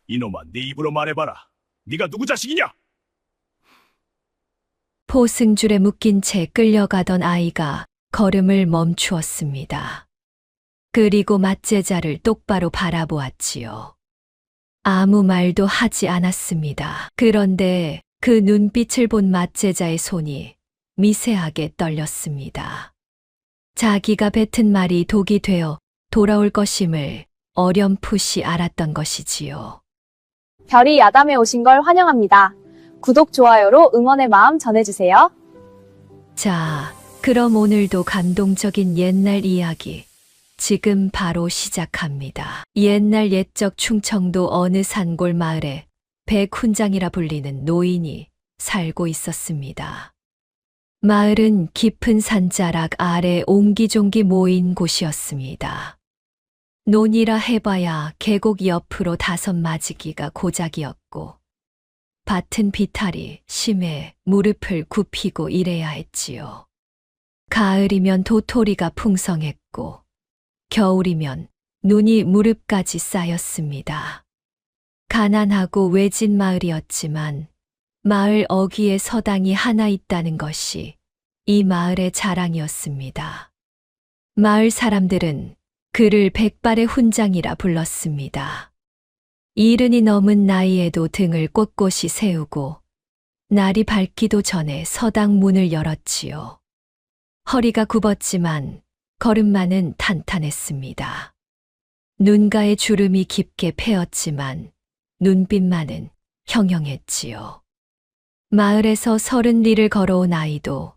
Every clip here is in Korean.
이놈아, 네 입으로 말해봐라. 네가 누구 자식이냐? 포승줄에 묶인 채 끌려가던 아이가 걸음을 멈추었습니다. 그리고 맞제자를 똑바로 바라보았지요. 아무 말도 하지 않았습니다. 그런데 그 눈빛을 본 맞제자의 손이 미세하게 떨렸습니다. 자기가 뱉은 말이 독이 되어 돌아올 것임을 어렴풋이 알았던 것이지요. 별이 야담에 오신 걸 환영합니다. 구독, 좋아요로 응원의 마음 전해주세요. 자, 그럼 오늘도 감동적인 옛날 이야기 지금 바로 시작합니다. 옛날 옛적 충청도 어느 산골 마을에 백훈장이라 불리는 노인이 살고 있었습니다. 마을은 깊은 산자락 아래 옹기종기 모인 곳이었습니다. 논이라 해봐야 계곡 옆으로 5마지기가 고작이었고 밭은 비탈이 심해 무릎을 굽히고 일해야 했지요. 가을이면 도토리가 풍성했고 겨울이면 눈이 무릎까지 쌓였습니다. 가난하고 외진 마을이었지만 마을 어귀에 서당이 하나 있다는 것이 이 마을의 자랑이었습니다. 마을 사람들은 그를 백발의 훈장이라 불렀습니다. 70이 넘은 나이에도 등을 꼿꼿이 세우고 날이 밝기도 전에 서당 문을 열었지요. 허리가 굽었지만 걸음만은 탄탄했습니다. 눈가에 주름이 깊게 패었지만 눈빛만은 형형했지요. 마을에서 30리를 걸어온 아이도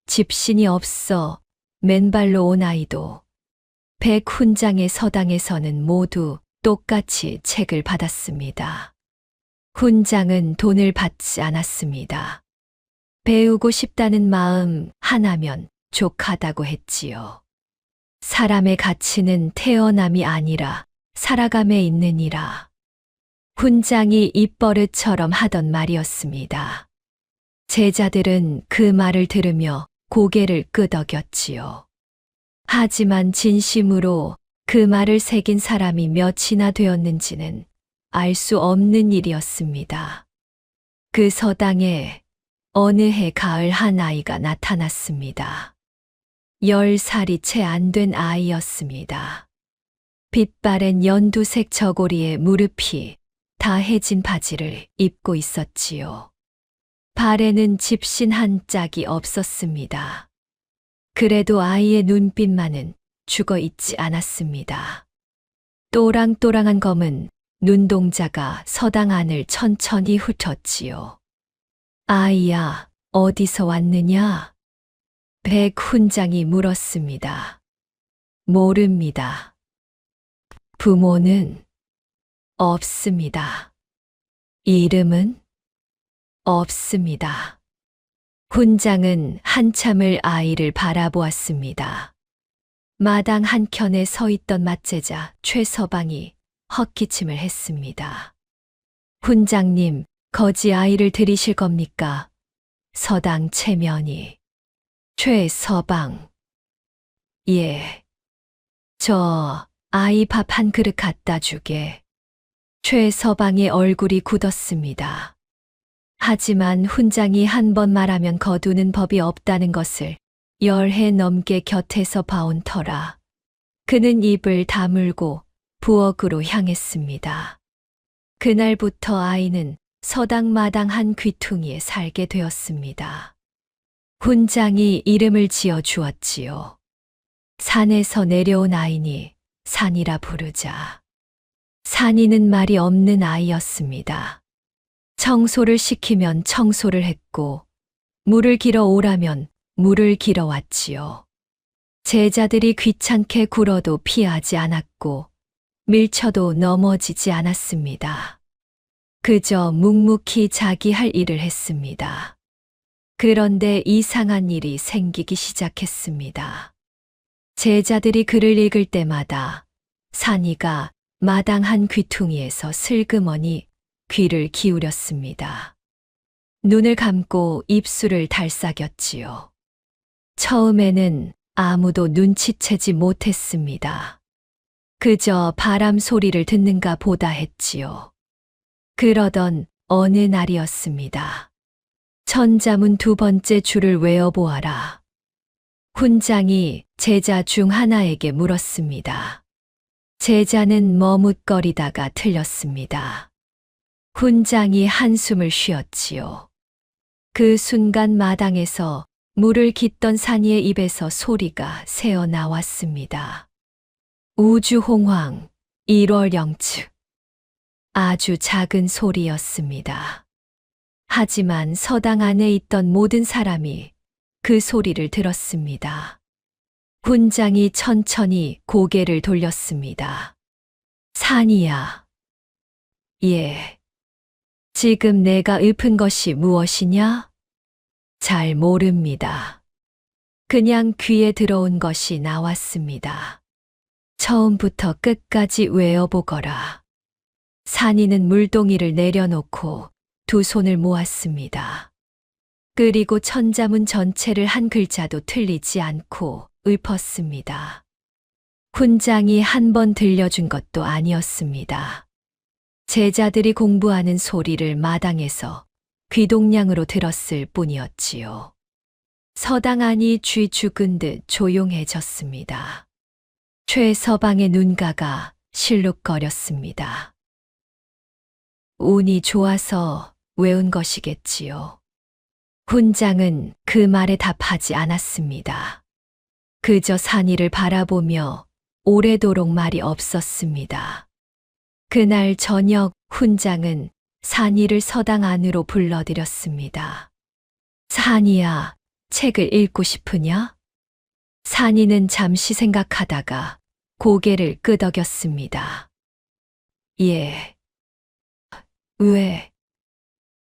집신이 없어 맨발로 온 아이도 백훈장의 서당에서는 모두 똑같이 책을 받았습니다. 훈장은 돈을 받지 않았습니다. 배우고 싶다는 마음 하나면 족하다고 했지요. 사람의 가치는 태어남이 아니라 살아감에 있느니라. 훈장이 입버릇처럼 하던 말이었습니다. 제자들은 그 말을 들으며 고개를 끄덕였지요. 하지만 진심으로 그 말을 새긴 사람이 몇이나 되었는지는 알 수 없는 일이었습니다. 그 서당에 어느 해 가을 한 아이가 나타났습니다. 10살이 채 안 된 아이였습니다. 빛바랜 연두색 저고리에 무릎이 다 해진 바지를 입고 있었지요. 발에는 집신 한 짝이 없었습니다. 그래도 아이의 눈빛만은 죽어 있지 않았습니다. 또랑또랑한 검은 눈동자가 서당 안을 천천히 훑었지요. 아이야, 어디서 왔느냐? 백훈장이 물었습니다. 모릅니다. 부모는 없습니다. 이름은 없습니다. 훈장은 한참을 아이를 바라보았습니다. 마당 한켠에 서 있던 맞제자 최서방이 헛기침을 했습니다. 훈장님, 거지 아이를 들이실 겁니까? 서당 체면이. 최서방. 예. 저 아이 밥 한 그릇 갖다 주게. 최서방의 얼굴이 굳었습니다. 하지만 훈장이 한 번 말하면 거두는 법이 없다는 것을 10해 넘게 곁에서 봐온 터라 그는 입을 다물고 부엌으로 향했습니다. 그날부터 아이는 서당 마당 한 귀퉁이에 살게 되었습니다. 훈장이 이름을 지어 주었지요. 산에서 내려온 아이니 산이라 부르자. 산이는 말이 없는 아이였습니다. 청소를 시키면 청소를 했고 물을 길어 오라면 물을 길어 왔지요. 제자들이 귀찮게 굴어도 피하지 않았고 밀쳐도 넘어지지 않았습니다. 그저 묵묵히 자기 할 일을 했습니다. 그런데 이상한 일이 생기기 시작했습니다. 제자들이 글을 읽을 때마다 산이가 마당 한 귀퉁이에서 슬그머니 귀를 기울였습니다. 눈을 감고 입술을 달싹였지요. 처음에는 아무도 눈치채지 못했습니다. 그저 바람 소리를 듣는가 보다 했지요. 그러던 어느 날이었습니다. 천자문 두 번째 줄을 외워보아라. 훈장이 제자 중 하나에게 물었습니다. 제자는 머뭇거리다가 틀렸습니다. 훈장이 한숨을 쉬었지요. 그 순간 마당에서 물을 깃던 산이의 입에서 소리가 새어 나왔습니다. 우주홍황 1월 영측. 아주 작은 소리였습니다. 하지만 서당 안에 있던 모든 사람이 그 소리를 들었습니다. 훈장이 천천히 고개를 돌렸습니다. 산이야. 예. 지금 내가 읊은 것이 무엇이냐? 잘 모릅니다. 그냥 귀에 들어온 것이 나왔습니다. 처음부터 끝까지 외워보거라. 산이는 물동이를 내려놓고 두 손을 모았습니다. 그리고 천자문 전체를 한 글자도 틀리지 않고 읊었습니다. 훈장이 한 번 들려준 것도 아니었습니다. 제자들이 공부하는 소리를 마당에서 귀동냥으로 들었을 뿐이었지요. 서당 안이 쥐 죽은 듯 조용해졌습니다. 최서방의 눈가가 실룩거렸습니다. 운이 좋아서 외운 것이겠지요. 훈장은 그 말에 답하지 않았습니다. 그저 산이를 바라보며 오래도록 말이 없었습니다. 그날 저녁 훈장은 산이를 서당 안으로 불러들였습니다. 산이야, 책을 읽고 싶으냐? 산이는 잠시 생각하다가 고개를 끄덕였습니다. 예. 왜?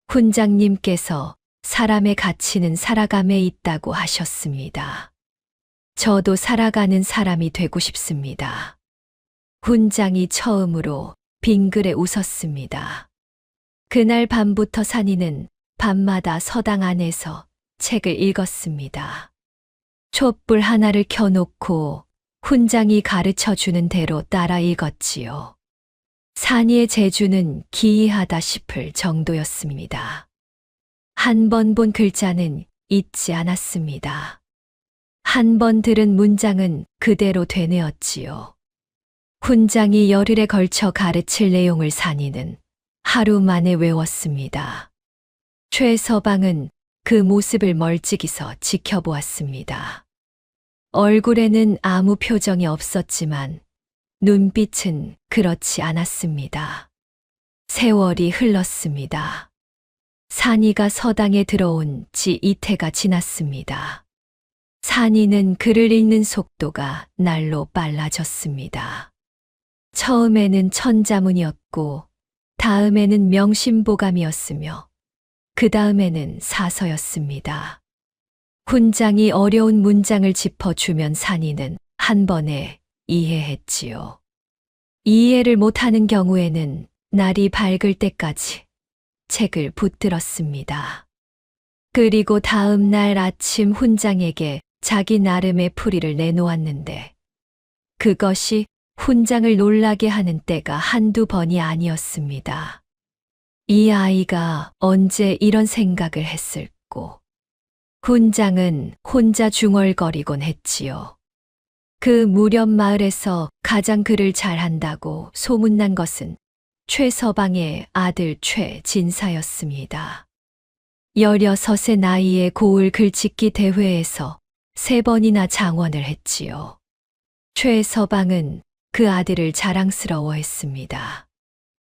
훈장님께서 사람의 가치는 살아감에 있다고 하셨습니다. 저도 살아가는 사람이 되고 싶습니다. 훈장이 처음으로 빙그레 웃었습니다. 그날 밤부터 산이는 밤마다 서당 안에서 책을 읽었습니다. 촛불 하나를 켜놓고 훈장이 가르쳐 주는 대로 따라 읽었지요. 산이의 재주는 기이하다 싶을 정도였습니다. 한 번 본 글자는 잊지 않았습니다. 한 번 들은 문장은 그대로 되뇌었지요. 훈장이 열흘에 걸쳐 가르칠 내용을 산이는 하루 만에 외웠습니다. 최서방은 그 모습을 멀찍이서 지켜보았습니다. 얼굴에는 아무 표정이 없었지만 눈빛은 그렇지 않았습니다. 세월이 흘렀습니다. 산이가 서당에 들어온 지 이태가 지났습니다. 산이는 글을 읽는 속도가 날로 빨라졌습니다. 처음에는 천자문이었고, 다음에는 명심보감이었으며, 그 다음에는 사서였습니다. 훈장이 어려운 문장을 짚어주면 산이는 한 번에 이해했지요. 이해를 못하는 경우에는 날이 밝을 때까지 책을 붙들었습니다. 그리고 다음 날 아침 훈장에게 자기 나름의 풀이를 내놓았는데 그것이 훈장을 놀라게 하는 때가 한두 번이 아니었습니다. 이 아이가 언제 이런 생각을 했을꼬. 훈장은 혼자 중얼거리곤 했지요. 그 무렵 마을에서 가장 글을 잘한다고 소문난 것은 최서방의 아들 최진사였습니다. 16의 나이에 고을 글짓기 대회에서 3번이나 장원을 했지요. 최서방은 그 아들을 자랑스러워했습니다.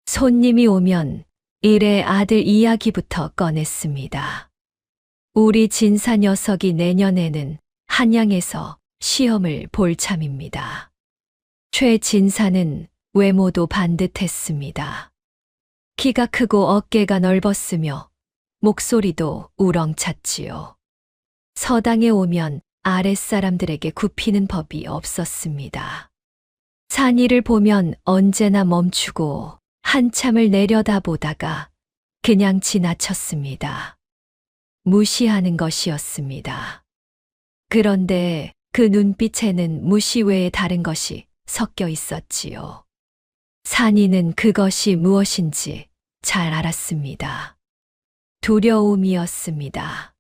손님이 오면 일의 아들 이야기부터 꺼냈습니다. 우리 진사 녀석이 내년에는 한양에서 시험을 볼 참입니다. 최진사는 외모도 반듯했습니다. 키가 크고 어깨가 넓었으며 목소리도 우렁찼지요. 서당에 오면 아랫사람들에게 굽히는 법이 없었습니다. 산이를 보면 언제나 멈추고 한참을 내려다보다가 그냥 지나쳤습니다. 무시하는 것이었습니다. 그런데 그 눈빛에는 무시 외에 다른 것이 섞여 있었지요. 산이는 그것이 무엇인지 잘 알았습니다. 두려움이었습니다.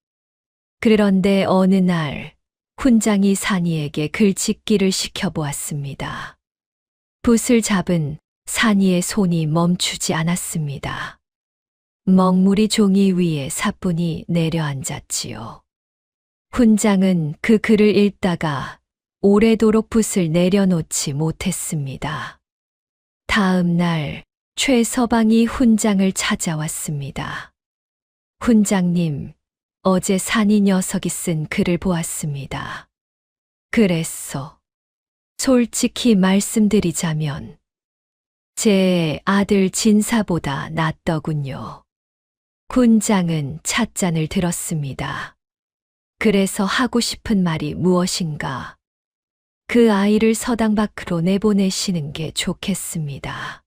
그런데 어느 날 훈장이 산이에게 글짓기를 시켜보았습니다. 붓을 잡은 산이의 손이 멈추지 않았습니다. 먹물이 종이 위에 사뿐히 내려앉았지요. 훈장은 그 글을 읽다가 오래도록 붓을 내려놓지 못했습니다. 다음 날 최서방이 훈장을 찾아왔습니다. 훈장님, 어제 산이 녀석이 쓴 글을 보았습니다. 그랬어. 솔직히 말씀드리자면 제 아들 진사보다 낫더군요. 훈장은 찻잔을 들었습니다. 그래서 하고 싶은 말이 무엇인가? 그 아이를 서당 밖으로 내보내시는 게 좋겠습니다.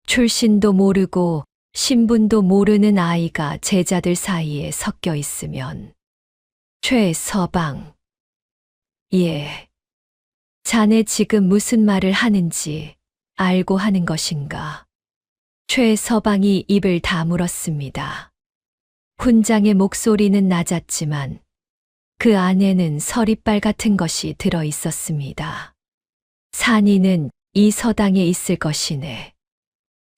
출신도 모르고 신분도 모르는 아이가 제자들 사이에 섞여 있으면. 최서방. 예. 자네 지금 무슨 말을 하는지 알고 하는 것인가? 최서방이 입을 다물었습니다. 훈장의 목소리는 낮았지만 그 안에는 서리빨 같은 것이 들어 있었습니다. 산이는 이 서당에 있을 것이네.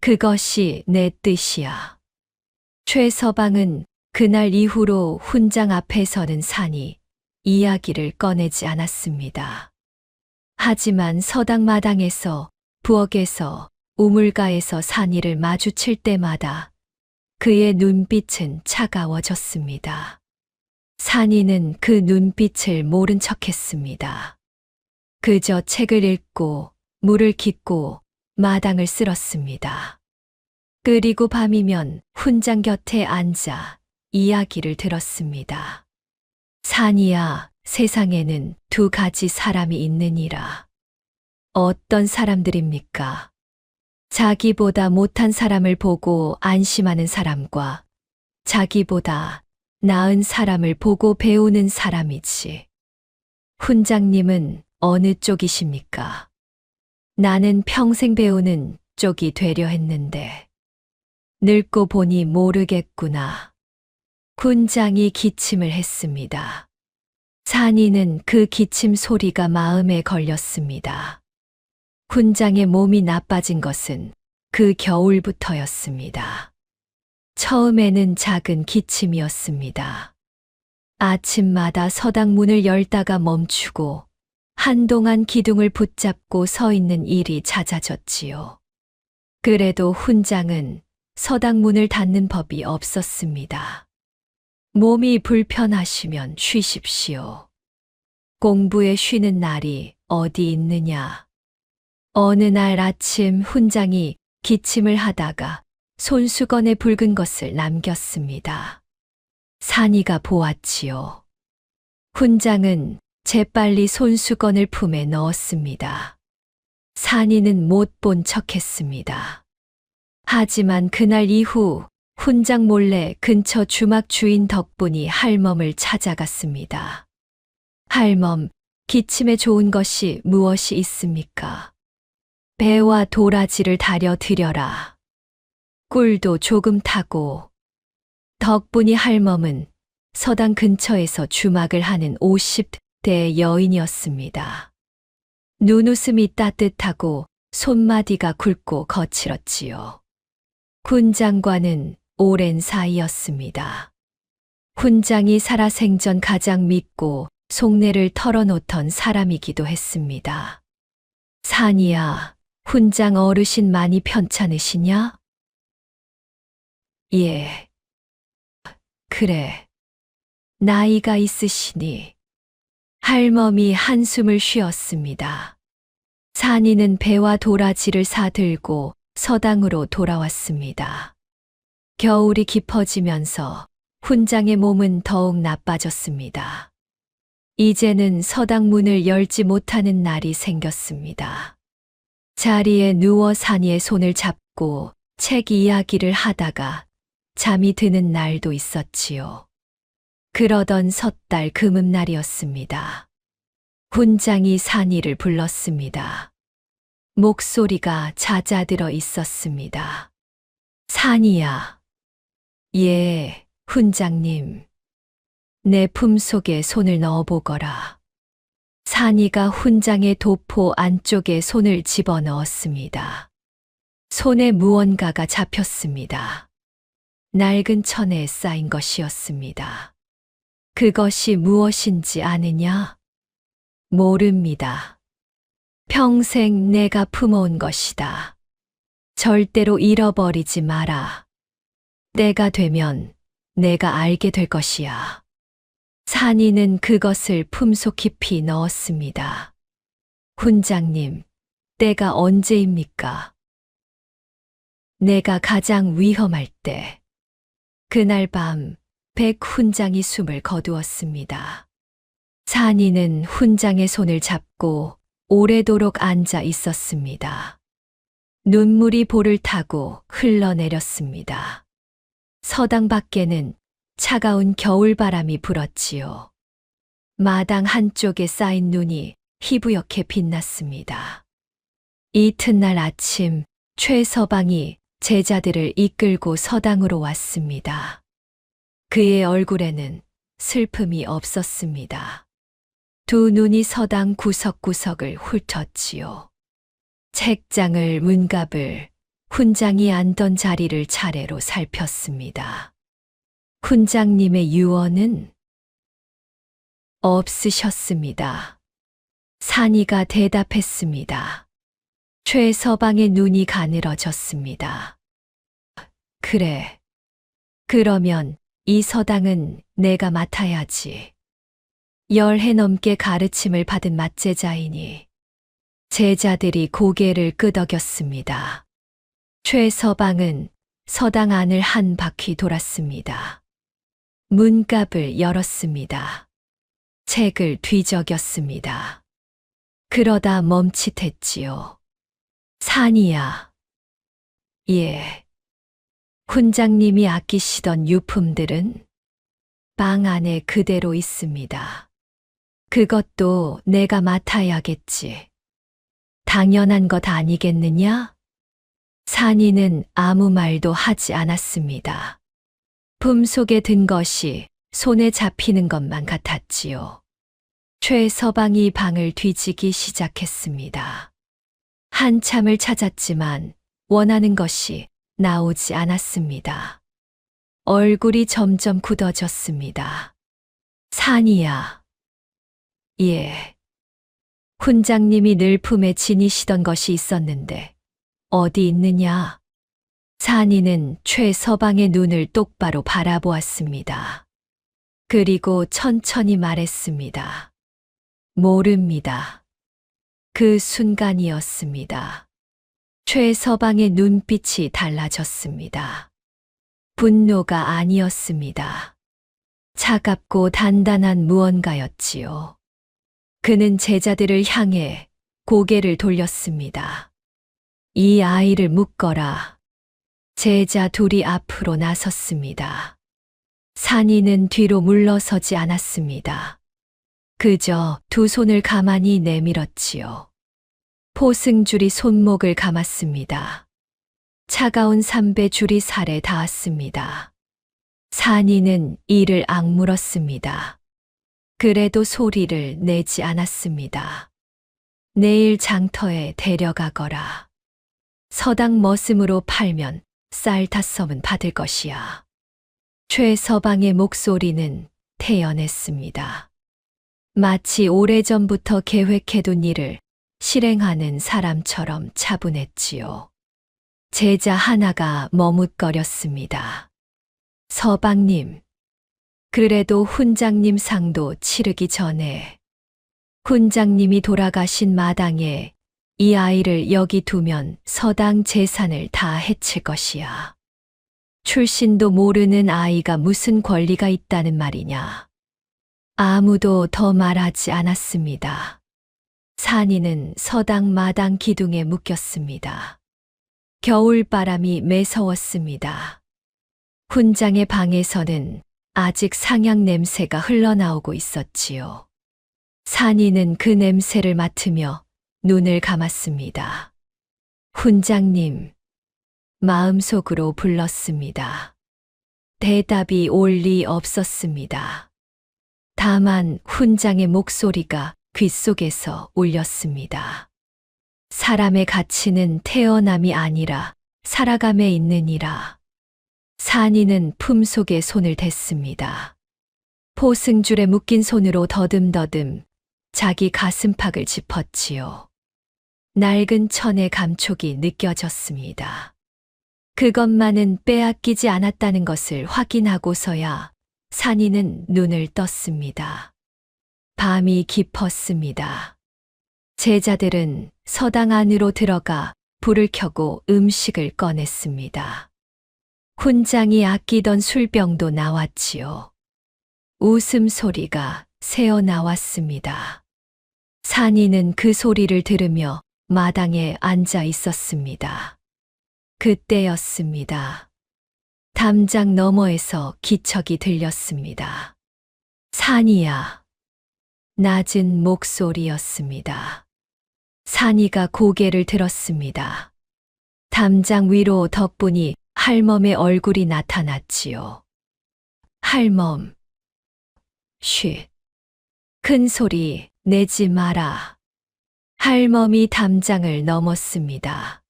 그것이 내 뜻이야. 최서방은 그날 이후로 훈장 앞에서는 산이 이야기를 꺼내지 않았습니다. 하지만 서당 마당에서, 부엌에서, 우물가에서 산이를 마주칠 때마다 그의 눈빛은 차가워졌습니다. 산이는 그 눈빛을 모른 척했습니다. 그저 책을 읽고 물을 깃고 마당을 쓸었습니다. 그리고 밤이면 훈장 곁에 앉아 이야기를 들었습니다. 산이야, 세상에는 두 가지 사람이 있느니라. 어떤 사람들입니까? 자기보다 못한 사람을 보고 안심하는 사람과 자기보다 나은 사람을 보고 배우는 사람이지. 훈장님은 어느 쪽이십니까? 나는 평생 배우는 쪽이 되려 했는데. 늙고 보니 모르겠구나. 훈장이 기침을 했습니다. 산이는 그 기침 소리가 마음에 걸렸습니다. 훈장의 몸이 나빠진 것은 그 겨울부터였습니다. 처음에는 작은 기침이었습니다. 아침마다 서당 문을 열다가 멈추고 한동안 기둥을 붙잡고 서 있는 일이 잦아졌지요. 그래도 훈장은 서당 문을 닫는 법이 없었습니다. 몸이 불편하시면 쉬십시오. 공부에 쉬는 날이 어디 있느냐. 어느 날 아침 훈장이 기침을 하다가 손수건에 붉은 것을 남겼습니다. 산이가 보았지요. 훈장은 재빨리 손수건을 품에 넣었습니다. 산이는 못 본 척했습니다. 하지만 그날 이후 훈장 몰래 근처 주막 주인 덕분이 할멈을 찾아갔습니다. 할멈, 기침에 좋은 것이 무엇이 있습니까? 배와 도라지를 다려 드려라. 꿀도 조금 타고. 덕분이 할멈은 서당 근처에서 주막을 하는 50대 여인이었습니다. 눈웃음이 따뜻하고 손마디가 굵고 거칠었지요. 훈장과는 오랜 사이였습니다. 훈장이 살아생전 가장 믿고 속내를 털어놓던 사람이기도 했습니다. 산이야, 훈장 어르신 많이 편찮으시냐? 예. 그래. 나이가 있으시니. 할멈이 한숨을 쉬었습니다. 산이는 배와 도라지를 사들고 서당으로 돌아왔습니다. 겨울이 깊어지면서 훈장의 몸은 더욱 나빠졌습니다. 이제는 서당 문을 열지 못하는 날이 생겼습니다. 자리에 누워 산이의 손을 잡고 책 이야기를 하다가 잠이 드는 날도 있었지요. 그러던 섣달 금음날이었습니다. 훈장이 산이를 불렀습니다. 목소리가 잦아들어 있었습니다. 산이야. 예, 훈장님. 내 품속에 손을 넣어보거라. 산이가 훈장의 도포 안쪽에 손을 집어넣었습니다. 손에 무언가가 잡혔습니다. 낡은 천에 쌓인 것이었습니다. 그것이 무엇인지 아느냐? 모릅니다. 평생 내가 품어온 것이다. 절대로 잃어버리지 마라. 때가 되면 내가 알게 될 것이야. 산이는 그것을 품속 깊이 넣었습니다. 훈장님, 때가 언제입니까? 내가 가장 위험할 때. 그날 밤 백훈장이 숨을 거두었습니다. 산이는 훈장의 손을 잡고 오래도록 앉아 있었습니다. 눈물이 볼을 타고 흘러내렸습니다. 서당 밖에는 차가운 겨울바람이 불었지요. 마당 한쪽에 쌓인 눈이 희부옇게 빛났습니다. 이튿날 아침 최서방이 제자들을 이끌고 서당으로 왔습니다. 그의 얼굴에는 슬픔이 없었습니다. 두 눈이 서당 구석구석을 훑었지요. 책장을, 문갑을, 훈장이 앉던 자리를 차례로 살폈습니다. 훈장님의 유언은 없으셨습니다. 산이가 대답했습니다. 최서방의 눈이 가늘어졌습니다. 그래. 그러면 이 서당은 내가 맡아야지. 10해 넘게 가르침을 받은 맛제자이니. 제자들이 고개를 끄덕였습니다. 최서방은 서당 안을 한 바퀴 돌았습니다. 문갑을 열었습니다. 책을 뒤적였습니다. 그러다 멈칫했지요. 산이야. 예. 훈장님이 아끼시던 유품들은 방 안에 그대로 있습니다. 그것도 내가 맡아야겠지. 당연한 것 아니겠느냐? 산이는 아무 말도 하지 않았습니다. 품속에 든 것이 손에 잡히는 것만 같았지요. 최서방이 방을 뒤지기 시작했습니다. 한참을 찾았지만 원하는 것이 나오지 않았습니다. 얼굴이 점점 굳어졌습니다. 산이야. 예. 훈장님이 늘 품에 지니시던 것이 있었는데 어디 있느냐? 산이는 최서방의 눈을 똑바로 바라보았습니다. 그리고 천천히 말했습니다. 모릅니다. 그 순간이었습니다. 최서방의 눈빛이 달라졌습니다. 분노가 아니었습니다. 차갑고 단단한 무언가였지요. 그는 제자들을 향해 고개를 돌렸습니다. 이 아이를 묶어라. 제자 둘이 앞으로 나섰습니다. 산이는 뒤로 물러서지 않았습니다. 그저 두 손을 가만히 내밀었지요. 포승줄이 손목을 감았습니다. 차가운 삼배줄이 살에 닿았습니다. 산이는 이를 악물었습니다. 그래도 소리를 내지 않았습니다. 내일 장터에 데려가거라. 서당 머슴으로 팔면 쌀 5섬은 받을 것이야. 최서방의 목소리는 태연했습니다. 마치 오래전부터 계획해둔 일을 실행하는 사람처럼 차분했지요. 제자 하나가 머뭇거렸습니다. 서방님, 그래도 훈장님 상도 치르기 전에 훈장님이 돌아가신 마당에 이 아이를 여기 두면 서당 재산을 다 해칠 것이야. 출신도 모르는 아이가 무슨 권리가 있다는 말이냐. 아무도 더 말하지 않았습니다. 산이는 서당 마당 기둥에 묶였습니다. 겨울바람이 매서웠습니다. 훈장의 방에서는 아직 상향 냄새가 흘러나오고 있었지요. 산이는 그 냄새를 맡으며 눈을 감았습니다. 훈장님, 마음속으로 불렀습니다. 대답이 올 리 없었습니다. 다만 훈장의 목소리가 귓속에서 울렸습니다. 사람의 가치는 태어남이 아니라 살아감에 있느니라. 산이는 품속에 손을 댔습니다. 포승줄에 묶인 손으로 더듬더듬 자기 가슴팍을 짚었지요. 낡은 천의 감촉이 느껴졌습니다. 그것만은 빼앗기지 않았다는 것을 확인하고서야 산이는 눈을 떴습니다. 밤이 깊었습니다. 제자들은 서당 안으로 들어가 불을 켜고 음식을 꺼냈습니다. 훈장이 아끼던 술병도 나왔지요. 웃음소리가 새어 나왔습니다. 산이는 그 소리를 들으며 마당에 앉아 있었습니다. 그때였습니다. 담장 너머에서 기척이 들렸습니다. 산이야. 낮은 목소리였습니다. 산이가 고개를 들었습니다. 담장 위로 덕분이 할멈의 얼굴이 나타났지요. 할멈. 쉿. 큰 소리 내지 마라. 할멈이 담장을 넘었습니다.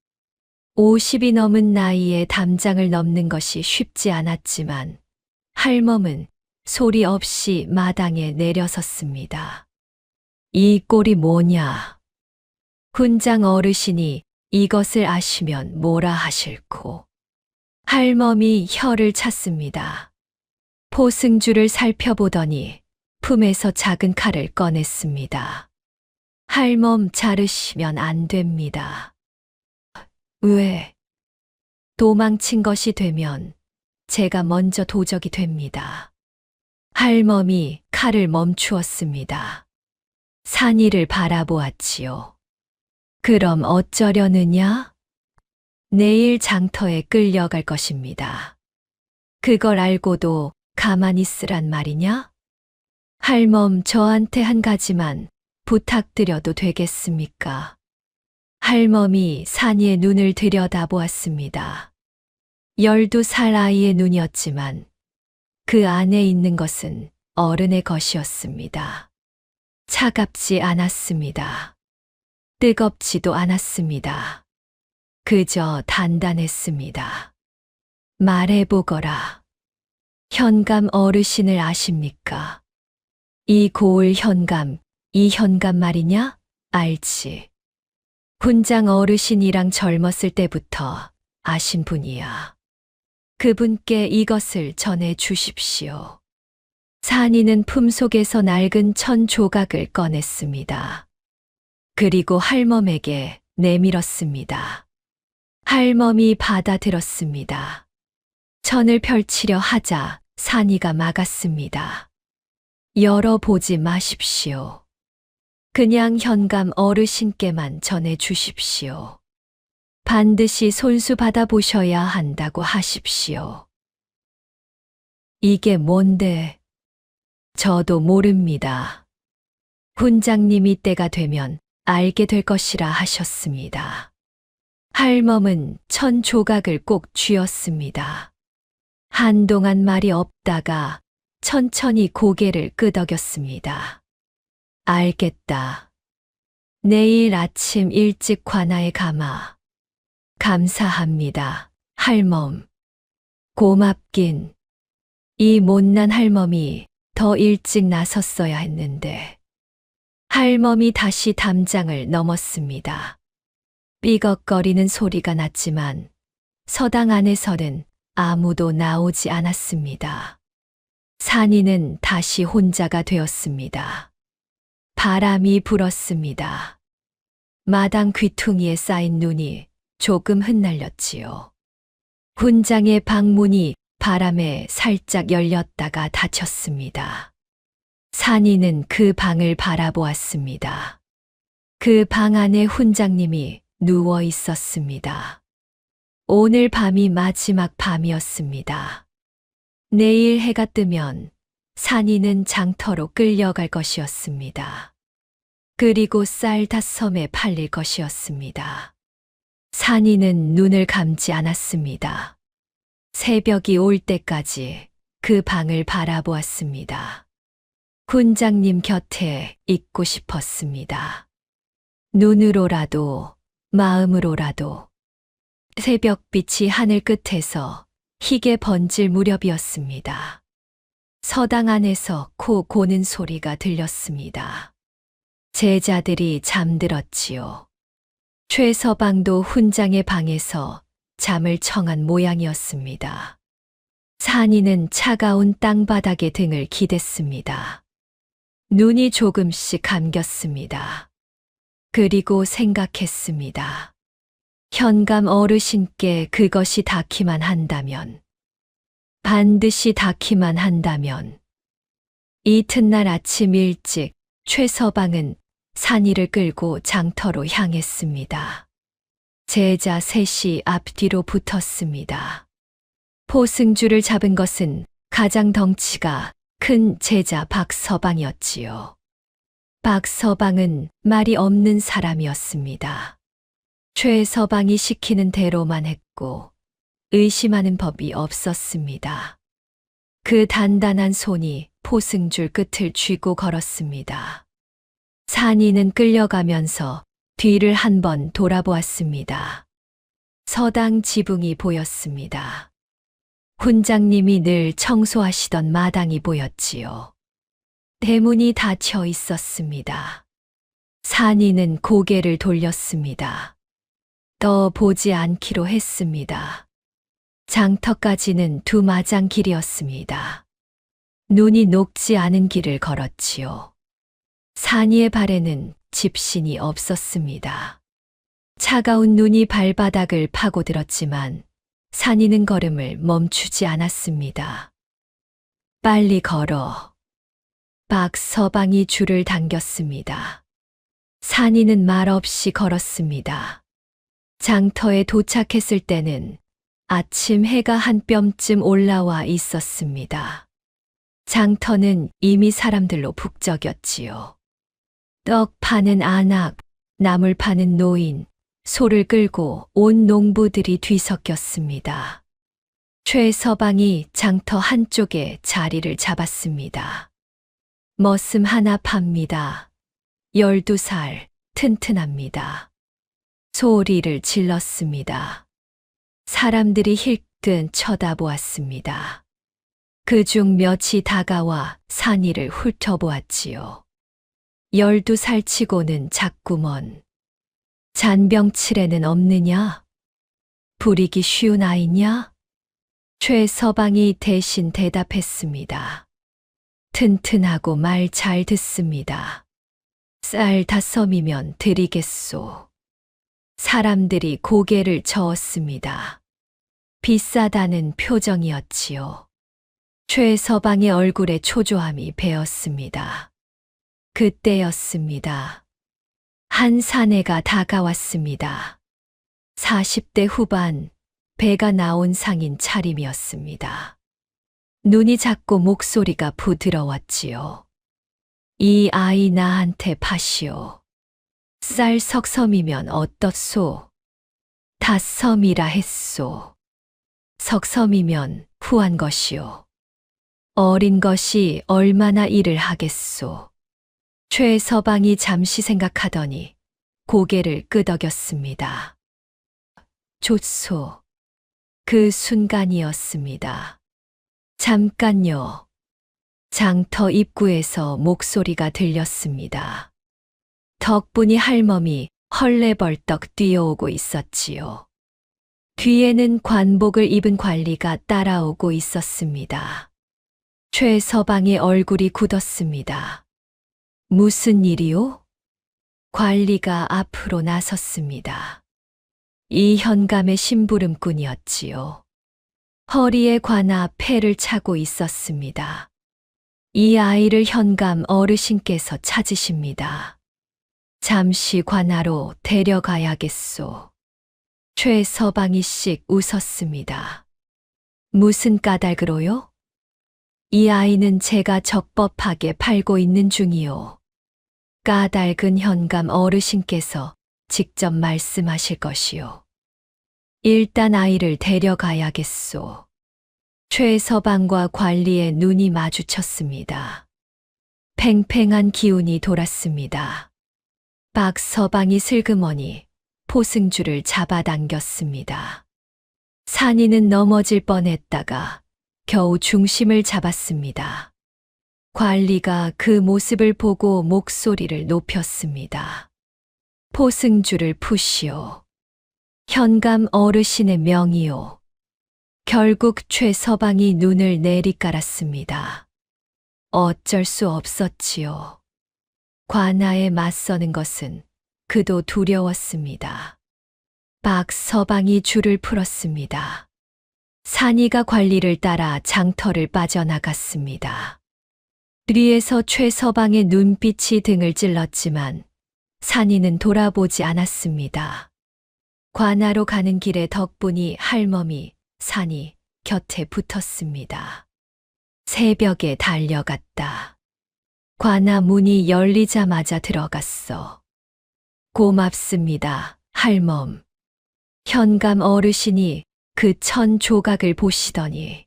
50이 넘은 나이에 담장을 넘는 것이 쉽지 않았지만 할멈은 소리 없이 마당에 내려섰습니다. 이 꼴이 뭐냐? 훈장 어르신이 이것을 아시면 뭐라 하실꼬? 할멈이 혀를 찼습니다. 포승줄을 살펴보더니 품에서 작은 칼을 꺼냈습니다. 할멈 자르시면 안 됩니다. 왜? 도망친 것이 되면 제가 먼저 도적이 됩니다. 할멈이 칼을 멈추었습니다. 산이를 바라보았지요. 그럼 어쩌려느냐? 내일 장터에 끌려갈 것입니다. 그걸 알고도 가만히 있으란 말이냐? 할멈 저한테 한 가지만 부탁드려도 되겠습니까? 할멈이 산이의 눈을 들여다보았습니다. 12살 아이의 눈이었지만 그 안에 있는 것은 어른의 것이었습니다. 차갑지 않았습니다. 뜨겁지도 않았습니다. 그저 단단했습니다. 말해보거라. 현감 어르신을 아십니까? 이 고을 현감, 이 현감 말이냐? 알지. 훈장 어르신이랑 젊었을 때부터 아신 분이야. 그분께 이것을 전해 주십시오. 산이는 품속에서 낡은 천 조각을 꺼냈습니다. 그리고 할멈에게 내밀었습니다. 할멈이 받아들었습니다. 천을 펼치려 하자 산이가 막았습니다. 열어보지 마십시오. 그냥 현감 어르신께만 전해 주십시오. 반드시 손수 받아보셔야 한다고 하십시오. 이게 뭔데? 저도 모릅니다. 훈장님이 때가 되면 알게 될 것이라 하셨습니다. 할멈은 천 조각을 꼭 쥐었습니다. 한동안 말이 없다가 천천히 고개를 끄덕였습니다. 알겠다. 내일 아침 일찍 관아에 가마. 감사합니다, 할멈. 고맙긴. 이 못난 할멈이 더 일찍 나섰어야 했는데. 할멈이 다시 담장을 넘었습니다. 삐걱거리는 소리가 났지만 서당 안에서는 아무도 나오지 않았습니다. 산이는 다시 혼자가 되었습니다. 바람이 불었습니다. 마당 귀퉁이에 쌓인 눈이 조금 흩날렸지요. 훈장의 방문이 바람에 살짝 열렸다가 닫혔습니다. 산이는 그 방을 바라보았습니다. 그 방 안에 훈장님이 누워 있었습니다. 오늘 밤이 마지막 밤이었습니다. 내일 해가 뜨면 산이는 장터로 끌려갈 것이었습니다. 그리고 쌀닷섬에 팔릴 것이었습니다. 산이는 눈을 감지 않았습니다. 새벽이 올 때까지 그 방을 바라보았습니다. 훈장님 곁에 있고 싶었습니다. 눈으로라도 마음으로라도. 새벽빛이 하늘 끝에서 희게 번질 무렵이었습니다. 서당 안에서 코 고는 소리가 들렸습니다. 제자들이 잠들었지요. 최서방도 훈장의 방에서 잠을 청한 모양이었습니다. 산이는 차가운 땅바닥에 등을 기댔습니다. 눈이 조금씩 감겼습니다. 그리고 생각했습니다. 현감 어르신께 그것이 닿기만 한다면, 반드시 닿기만 한다면, 이튿날 아침 일찍 최서방은 산이를 끌고 장터로 향했습니다. 제자 셋이 앞뒤로 붙었습니다. 포승줄을 잡은 것은 가장 덩치가 큰 제자 박서방이었지요. 박서방은 말이 없는 사람이었습니다. 최서방이 시키는 대로만 했고 의심하는 법이 없었습니다. 그 단단한 손이 포승줄 끝을 쥐고 걸었습니다. 산이는 끌려가면서 뒤를 한번 돌아보았습니다. 서당 지붕이 보였습니다. 훈장님이 늘 청소하시던 마당이 보였지요. 대문이 닫혀 있었습니다. 산이는 고개를 돌렸습니다. 더 보지 않기로 했습니다. 장터까지는 2마장 길이었습니다. 눈이 녹지 않은 길을 걸었지요. 산이의 발에는 집신이 없었습니다. 차가운 눈이 발바닥을 파고들었지만 산이는 걸음을 멈추지 않았습니다. 빨리 걸어. 박서방이 줄을 당겼습니다. 산이는 말없이 걸었습니다. 장터에 도착했을 때는 아침 해가 한 뼘쯤 올라와 있었습니다. 장터는 이미 사람들로 북적였지요. 떡 파는 아낙, 나물 파는 노인, 소를 끌고 온 농부들이 뒤섞였습니다. 최서방이 장터 한쪽에 자리를 잡았습니다. 머슴 하나 팝니다. 12살, 튼튼합니다. 소리를 질렀습니다. 사람들이 힐끔 쳐다보았습니다. 그중 몇이 다가와 산이를 훑어보았지요. 12살 치고는 작구먼. 잔병치레는 없느냐? 부리기 쉬운 아이냐? 최서방이 대신 대답했습니다. 튼튼하고 말 잘 듣습니다. 쌀 5섬이면 드리겠소. 사람들이 고개를 저었습니다. 비싸다는 표정이었지요. 최서방의 얼굴에 초조함이 배었습니다. 그때였습니다. 한 사내가 다가왔습니다. 40대 후반, 배가 나온 상인 차림이었습니다. 눈이 작고 목소리가 부드러웠지요. 이 아이 나한테 파시오. 쌀 6섬이면 어떻소? 5섬이라 했소. 6섬이면 후한 것이오. 어린 것이 얼마나 일을 하겠소. 최서방이 잠시 생각하더니 고개를 끄덕였습니다. 좋소. 그 순간이었습니다. 잠깐요. 장터 입구에서 목소리가 들렸습니다. 덕분이 할멈이 헐레벌떡 뛰어오고 있었지요. 뒤에는 관복을 입은 관리가 따라오고 있었습니다. 최서방의 얼굴이 굳었습니다. 무슨 일이요? 관리가 앞으로 나섰습니다. 이 현감의 심부름꾼이었지요. 허리에 관아 패를 차고 있었습니다. 이 아이를 현감 어르신께서 찾으십니다. 잠시 관아로 데려가야겠소. 최서방이 씩 웃었습니다. 무슨 까닭으로요? 이 아이는 제가 적법하게 팔고 있는 중이요. 까닭은 현감 어르신께서 직접 말씀하실 것이요. 일단 아이를 데려가야겠소. 최서방과 관리의 눈이 마주쳤습니다. 팽팽한 기운이 돌았습니다. 박서방이 슬그머니 포승줄을 잡아당겼습니다. 산이는 넘어질 뻔했다가 겨우 중심을 잡았습니다. 관리가 그 모습을 보고 목소리를 높였습니다. 포승줄을 푸시오. 현감 어르신의 명이오. 결국 최서방이 눈을 내리깔았습니다. 어쩔 수 없었지요. 관아에 맞서는 것은 그도 두려웠습니다. 박서방이 줄을 풀었습니다. 산이가 관리를 따라 장터를 빠져나갔습니다. 뒤에서 최서방의 눈빛이 등을 찔렀지만 산이는 돌아보지 않았습니다. 관아로 가는 길에 덕분이 할멈이 산이 곁에 붙었습니다. 새벽에 달려갔다. 관아 문이 열리자마자 들어갔어. 고맙습니다, 할멈. 현감 어르신이 그 1000조각을 보시더니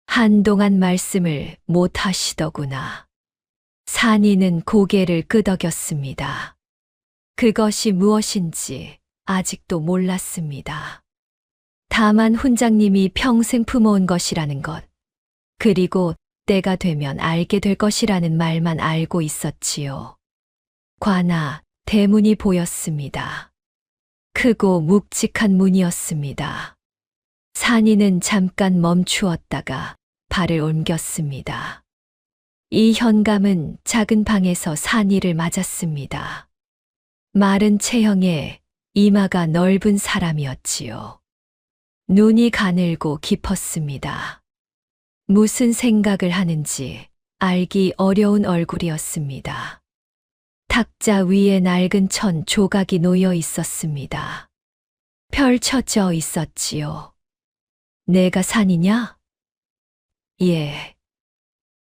한동안 말씀을 못 하시더구나. 산이는 고개를 끄덕였습니다. 그것이 무엇인지 아직도 몰랐습니다. 다만 훈장님이 평생 품어온 것이라는 것, 그리고 때가 되면 알게 될 것이라는 말만 알고 있었지요. 관아, 대문이 보였습니다. 크고 묵직한 문이었습니다. 산이는 잠깐 멈추었다가 발을 옮겼습니다. 이 현감은 작은 방에서 산이를 맞았습니다. 마른 체형에 이마가 넓은 사람이었지요. 눈이 가늘고 깊었습니다. 무슨 생각을 하는지 알기 어려운 얼굴이었습니다. 탁자 위에 낡은 1000조각이 놓여 있었습니다. 펼쳐져 있었지요. 내가 산이냐? 예.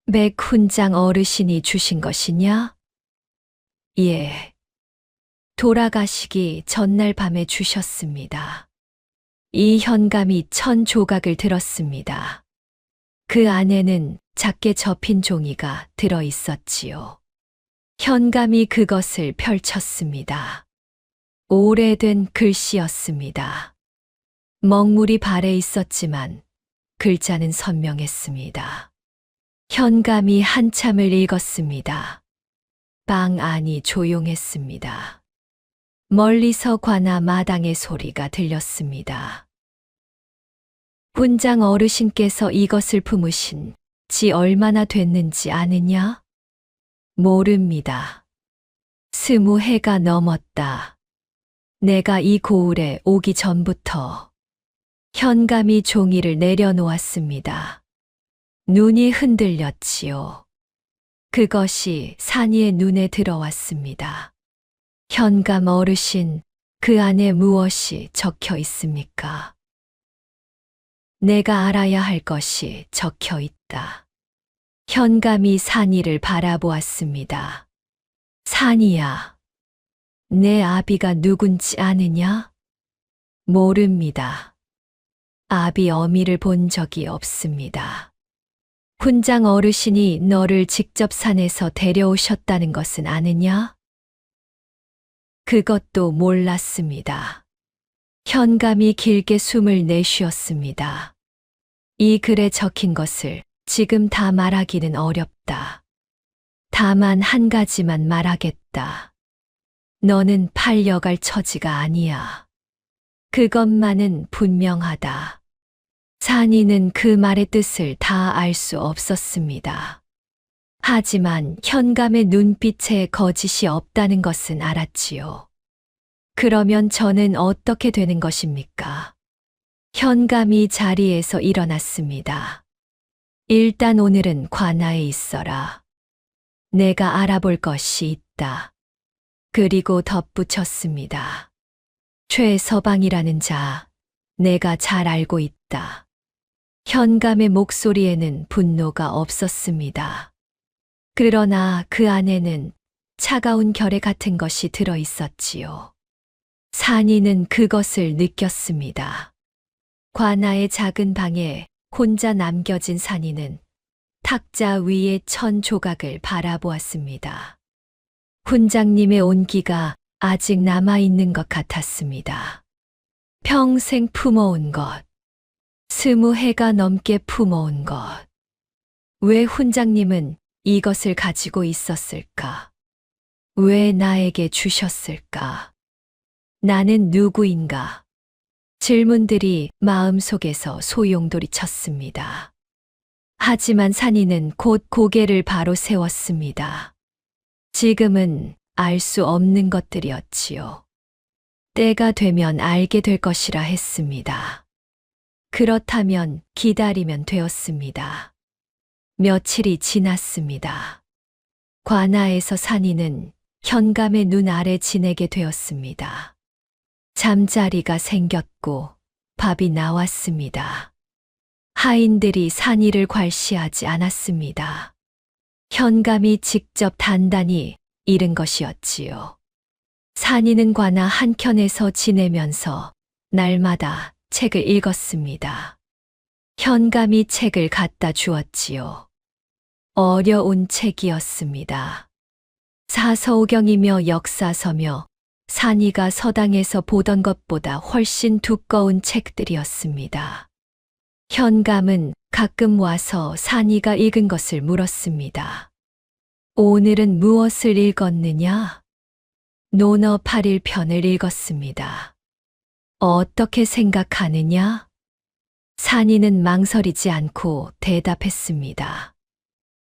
맥훈장 어르신이 주신 것이냐? 예. 돌아가시기 전날 밤에 주셨습니다. 이 현감이 1000조각을 들었습니다. 그 안에는 작게 접힌 종이가 들어 있었지요. 현감이 그것을 펼쳤습니다. 오래된 글씨였습니다. 먹물이 발에 있었지만 글자는 선명했습니다. 현감이 한참을 읽었습니다. 방 안이 조용했습니다. 멀리서 관아 마당의 소리가 들렸습니다. 훈장 어르신께서 이것을 품으신 지 얼마나 됐는지 아느냐? 모릅니다. 20해가 넘었다. 내가 이 고을에 오기 전부터. 현감이 종이를 내려놓았습니다. 눈이 흔들렸지요. 그것이 산이의 눈에 들어왔습니다. 현감 어르신, 그 안에 무엇이 적혀 있습니까? 내가 알아야 할 것이 적혀 있다. 현감이 산이를 바라보았습니다. 산이야, 내 아비가 누군지 아느냐? 모릅니다. 아비 어미를 본 적이 없습니다. 훈장 어르신이 너를 직접 산에서 데려오셨다는 것은 아느냐? 그것도 몰랐습니다. 현감이 길게 숨을 내쉬었습니다. 이 글에 적힌 것을 지금 다 말하기는 어렵다. 다만 한 가지만 말하겠다. 너는 팔려갈 처지가 아니야. 그것만은 분명하다. 산이는 그 말의 뜻을 다 알 수 없었습니다. 하지만 현감의 눈빛에 거짓이 없다는 것은 알았지요. 그러면 저는 어떻게 되는 것입니까? 현감이 자리에서 일어났습니다. 일단 오늘은 관아에 있어라. 내가 알아볼 것이 있다. 그리고 덧붙였습니다. 최서방이라는 자, 내가 잘 알고 있다. 현감의 목소리에는 분노가 없었습니다. 그러나 그 안에는 차가운 결의 같은 것이 들어 있었지요. 산이는 그것을 느꼈습니다. 관아의 작은 방에 혼자 남겨진 산이는 탁자 위의 천 조각을 바라보았습니다. 훈장님의 온기가 아직 남아있는 것 같았습니다. 평생 품어온 것, 20해가 넘게 품어온 것. 왜 훈장님은 이것을 가지고 있었을까? 왜 나에게 주셨을까? 나는 누구인가? 질문들이 마음속에서 소용돌이 쳤습니다. 하지만 산이는 곧 고개를 바로 세웠습니다. 지금은 알 수 없는 것들이었지요. 때가 되면 알게 될 것이라 했습니다. 그렇다면 기다리면 되었습니다. 며칠이 지났습니다. 관아에서 산이는 현감의 눈 아래 지내게 되었습니다. 잠자리가 생겼고 밥이 나왔습니다. 하인들이 산이를 괄시하지 않았습니다. 현감이 직접 단단히 이른 것이었지요. 산이는 관아 한켠에서 지내면서 날마다 책을 읽었습니다. 현감이 책을 갖다 주었지요. 어려운 책이었습니다. 사서오경이며 역사서며 산이가 서당에서 보던 것보다 훨씬 두꺼운 책들이었습니다. 현감은 가끔 와서 산이가 읽은 것을 물었습니다. 오늘은 무엇을 읽었느냐? 논어 8일 편을 읽었습니다. 어떻게 생각하느냐? 산이는 망설이지 않고 대답했습니다.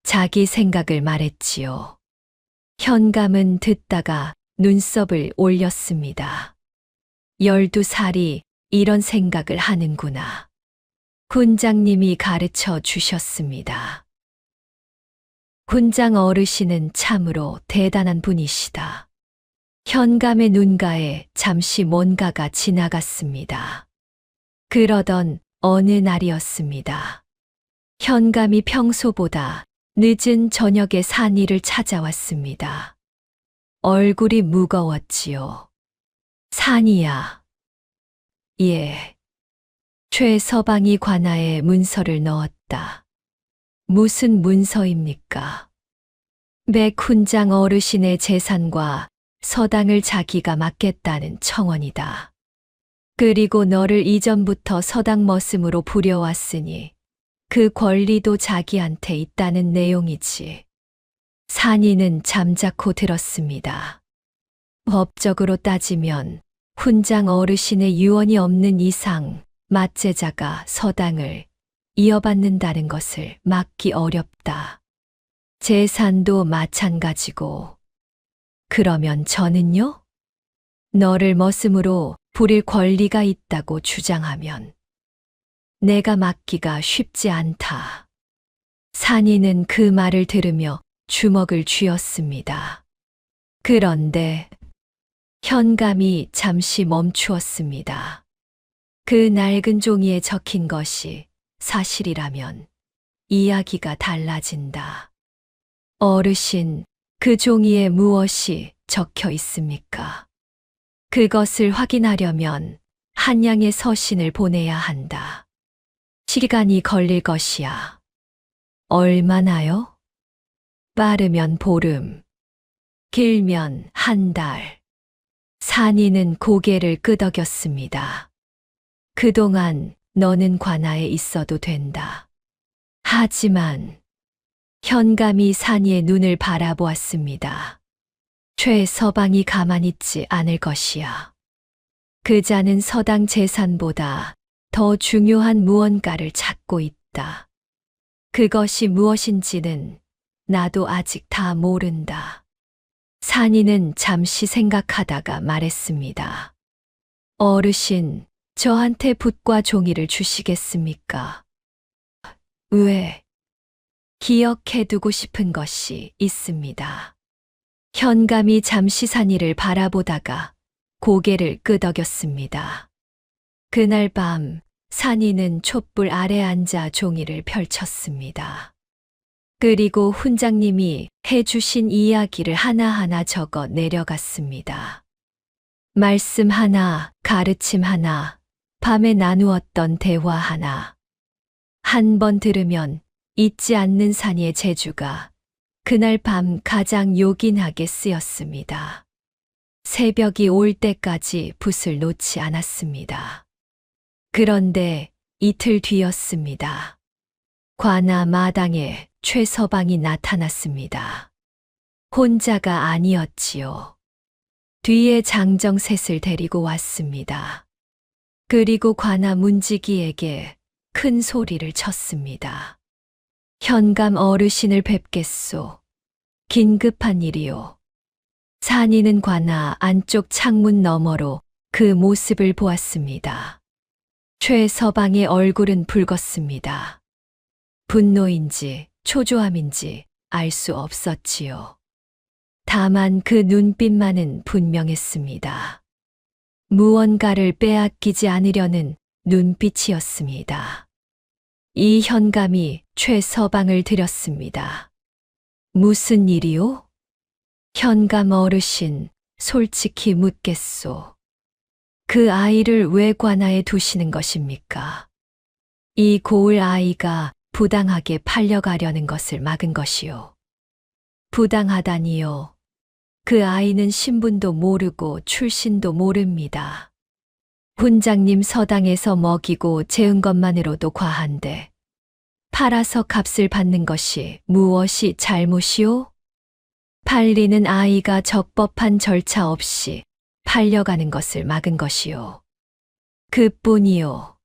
자기 생각을 말했지요. 현감은 듣다가 눈썹을 올렸습니다. 12살이 이런 생각을 하는구나. 훈장님이 가르쳐 주셨습니다. 훈장 어르신은 참으로 대단한 분이시다. 현감의 눈가에 잠시 뭔가가 지나갔습니다. 그러던 어느 날이었습니다. 현감이 평소보다 늦은 저녁에 산이를 찾아왔습니다. 얼굴이 무거웠지요. 산이야. 예. 최서방이 관아에 문서를 넣었다. 무슨 문서입니까? 백훈장 어르신의 재산과 서당을 자기가 맡겠다는 청원이다. 그리고 너를 이전부터 서당 머슴으로 부려왔으니 그 권리도 자기한테 있다는 내용이지. 산이는 잠자코 들었습니다. 법적으로 따지면 훈장 어르신의 유언이 없는 이상 맞제자가 서당을 이어받는다는 것을 막기 어렵다. 재산도 마찬가지고. 그러면 저는요? 너를 머슴으로 부릴 권리가 있다고 주장하면 내가 막기가 쉽지 않다. 산이는 그 말을 들으며 주먹을 쥐었습니다. 그런데 현감이 잠시 멈추었습니다. 그 낡은 종이에 적힌 것이 사실이라면 이야기가 달라진다. 어르신, 그 종이에 무엇이 적혀 있습니까? 그것을 확인하려면 한양의 서신을 보내야 한다. 시간이 걸릴 것이야. 얼마나요? 빠르면 보름, 길면 한 달. 산이는 고개를 끄덕였습니다. 그동안 너는 관아에 있어도 된다. 하지만 현감이 산이의 눈을 바라보았습니다. 최서방이 가만히 있지 않을 것이야. 그자는 서당 재산보다 더 중요한 무언가를 찾고 있다. 그것이 무엇인지는 나도 아직 다 모른다. 산이는 잠시 생각하다가 말했습니다. 어르신, 저한테 붓과 종이를 주시겠습니까? 왜? 기억해두고 싶은 것이 있습니다. 현감이 잠시 산이를 바라보다가 고개를 끄덕였습니다. 그날 밤 산이는 촛불 아래 앉아 종이를 펼쳤습니다. 그리고 훈장님이 해주신 이야기를 하나하나 적어 내려갔습니다. 말씀 하나, 가르침 하나, 밤에 나누었던 대화 하나. 한 번 들으면 잊지 않는 산이의 재주가 그날 밤 가장 요긴하게 쓰였습니다. 새벽이 올 때까지 붓을 놓지 않았습니다. 그런데 이틀 뒤였습니다. 관아 마당에 최서방이 나타났습니다. 혼자가 아니었지요. 뒤에 장정셋을 데리고 왔습니다. 그리고 관아 문지기에게 큰 소리를 쳤습니다. 현감 어르신을 뵙겠소. 긴급한 일이요. 산이는 관아 안쪽 창문 너머로 그 모습을 보았습니다. 최서방의 얼굴은 붉었습니다. 분노인지 초조함인지 알 수 없었지요. 다만 그 눈빛만은 분명했습니다. 무언가를 빼앗기지 않으려는 눈빛이었습니다. 이 현감이 최서방을 들였습니다. 무슨 일이요? 현감 어르신, 솔직히 묻겠소. 그 아이를 왜 관아에 두시는 것입니까? 이 고을 아이가 부당하게 팔려가려는 것을 막은 것이요. 부당하다니요. 그 아이는 신분도 모르고 출신도 모릅니다. 훈장님 서당에서 먹이고 재운 것만으로도 과한데 팔아서 값을 받는 것이 무엇이 잘못이요? 팔리는 아이가 적법한 절차 없이 팔려가는 것을 막은 것이요. 그뿐이요.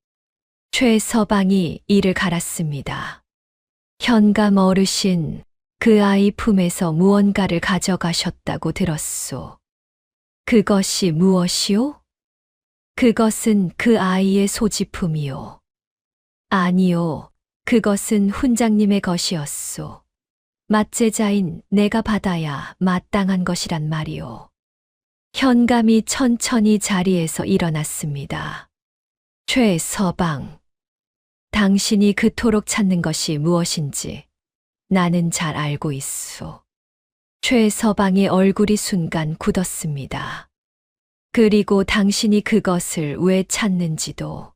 최서방이 이를 갈았습니다. 현감 어르신, 그 아이 품에서 무언가를 가져가셨다고 들었소. 그것이 무엇이요? 그것은 그 아이의 소지품이요. 아니요, 그것은 훈장님의 것이었소. 맞제자인 내가 받아야 마땅한 것이란 말이요. 현감이 천천히 자리에서 일어났습니다. 최서방, 당신이 그토록 찾는 것이 무엇인지 나는 잘 알고 있소. 최서방의 얼굴이 순간 굳었습니다. 그리고 당신이 그것을 왜 찾는지도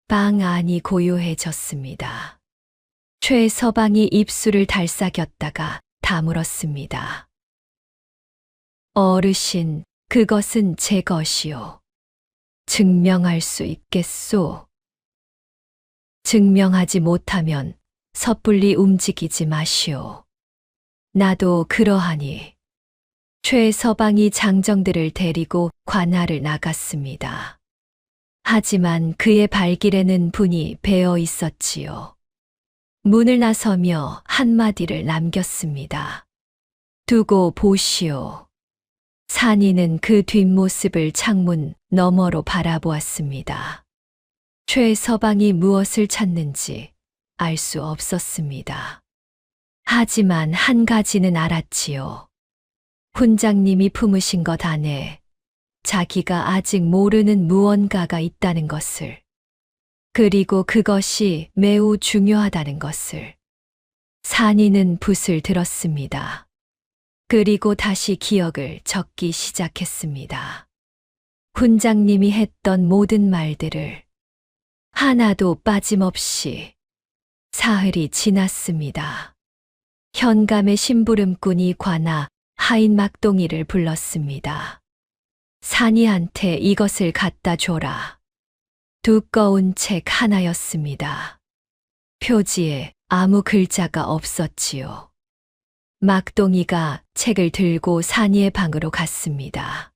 방 안이 고요해졌습니다. 최서방이 입술을 달싹였다가 다물었습니다. 어르신, 그것은 제 것이요. 증명할 수 있겠소? 증명하지 못하면 섣불리 움직이지 마시오. 나도 그러하니. 최서방이 장정들을 데리고 관아를 나갔습니다. 하지만 그의 발길에는 분이 배어 있었지요. 문을 나서며 한마디를 남겼습니다. 두고 보시오. 산이는 그 뒷모습을 창문 너머로 바라보았습니다. 최서방이 무엇을 찾는지 알 수 없었습니다. 하지만 한 가지는 알았지요. 훈장님이 품으신 것 안에 자기가 아직 모르는 무언가가 있다는 것을, 그리고 그것이 매우 중요하다는 것을. 산이는 붓을 들었습니다. 그리고 다시 기억을 적기 시작했습니다. 훈장님이 했던 모든 말들을 하나도 빠짐없이. 사흘이 지났습니다. 현감의 심부름꾼이 관아 하인 막동이를 불렀습니다. 산이한테 이것을 갖다 줘라. 두꺼운 책 하나였습니다. 표지에 아무 글자가 없었지요. 막동이가 책을 들고 산이의 방으로 갔습니다.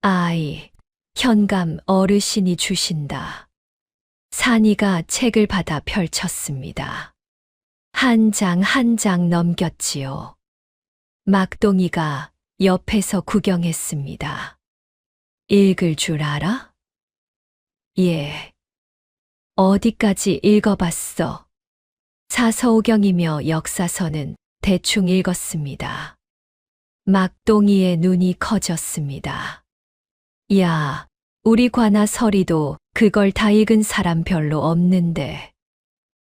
아이, 현감 어르신이 주신다. 산이가 책을 받아 펼쳤습니다. 한 장 한 장 넘겼지요. 막동이가 옆에서 구경했습니다. 읽을 줄 알아? 예. 어디까지 읽어봤어? 사서오경이며 역사서는 대충 읽었습니다. 막동이의 눈이 커졌습니다. 야, 우리 관아 서리도 그걸 다 읽은 사람 별로 없는데.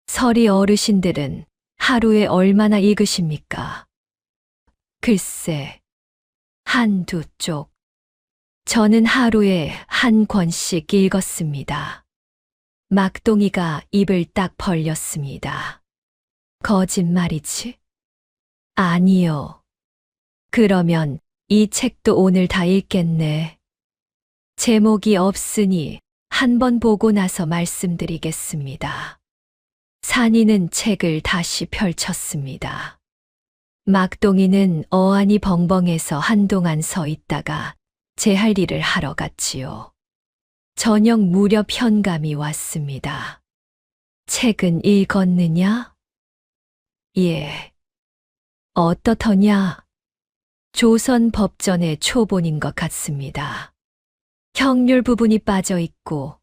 서리 어르신들은 하루에 얼마나 읽으십니까? 글쎄, 한두 쪽. 저는 하루에 한 권씩 읽었습니다. 막동이가 입을 딱 벌렸습니다. 거짓말이지? 아니요. 그러면 이 책도 오늘 다 읽겠네. 제목이 없으니 한번 보고 나서 말씀드리겠습니다. 산이는 책을 다시 펼쳤습니다. 막동이는 어안이 벙벙해서 한동안 서 있다가 제 할 일을 하러 갔지요. 저녁 무렵 현감이 왔습니다. 책은 읽었느냐? 예. 어떻더냐? 조선 법전의 초본인 것 같습니다. 형률 부분이 빠져 있고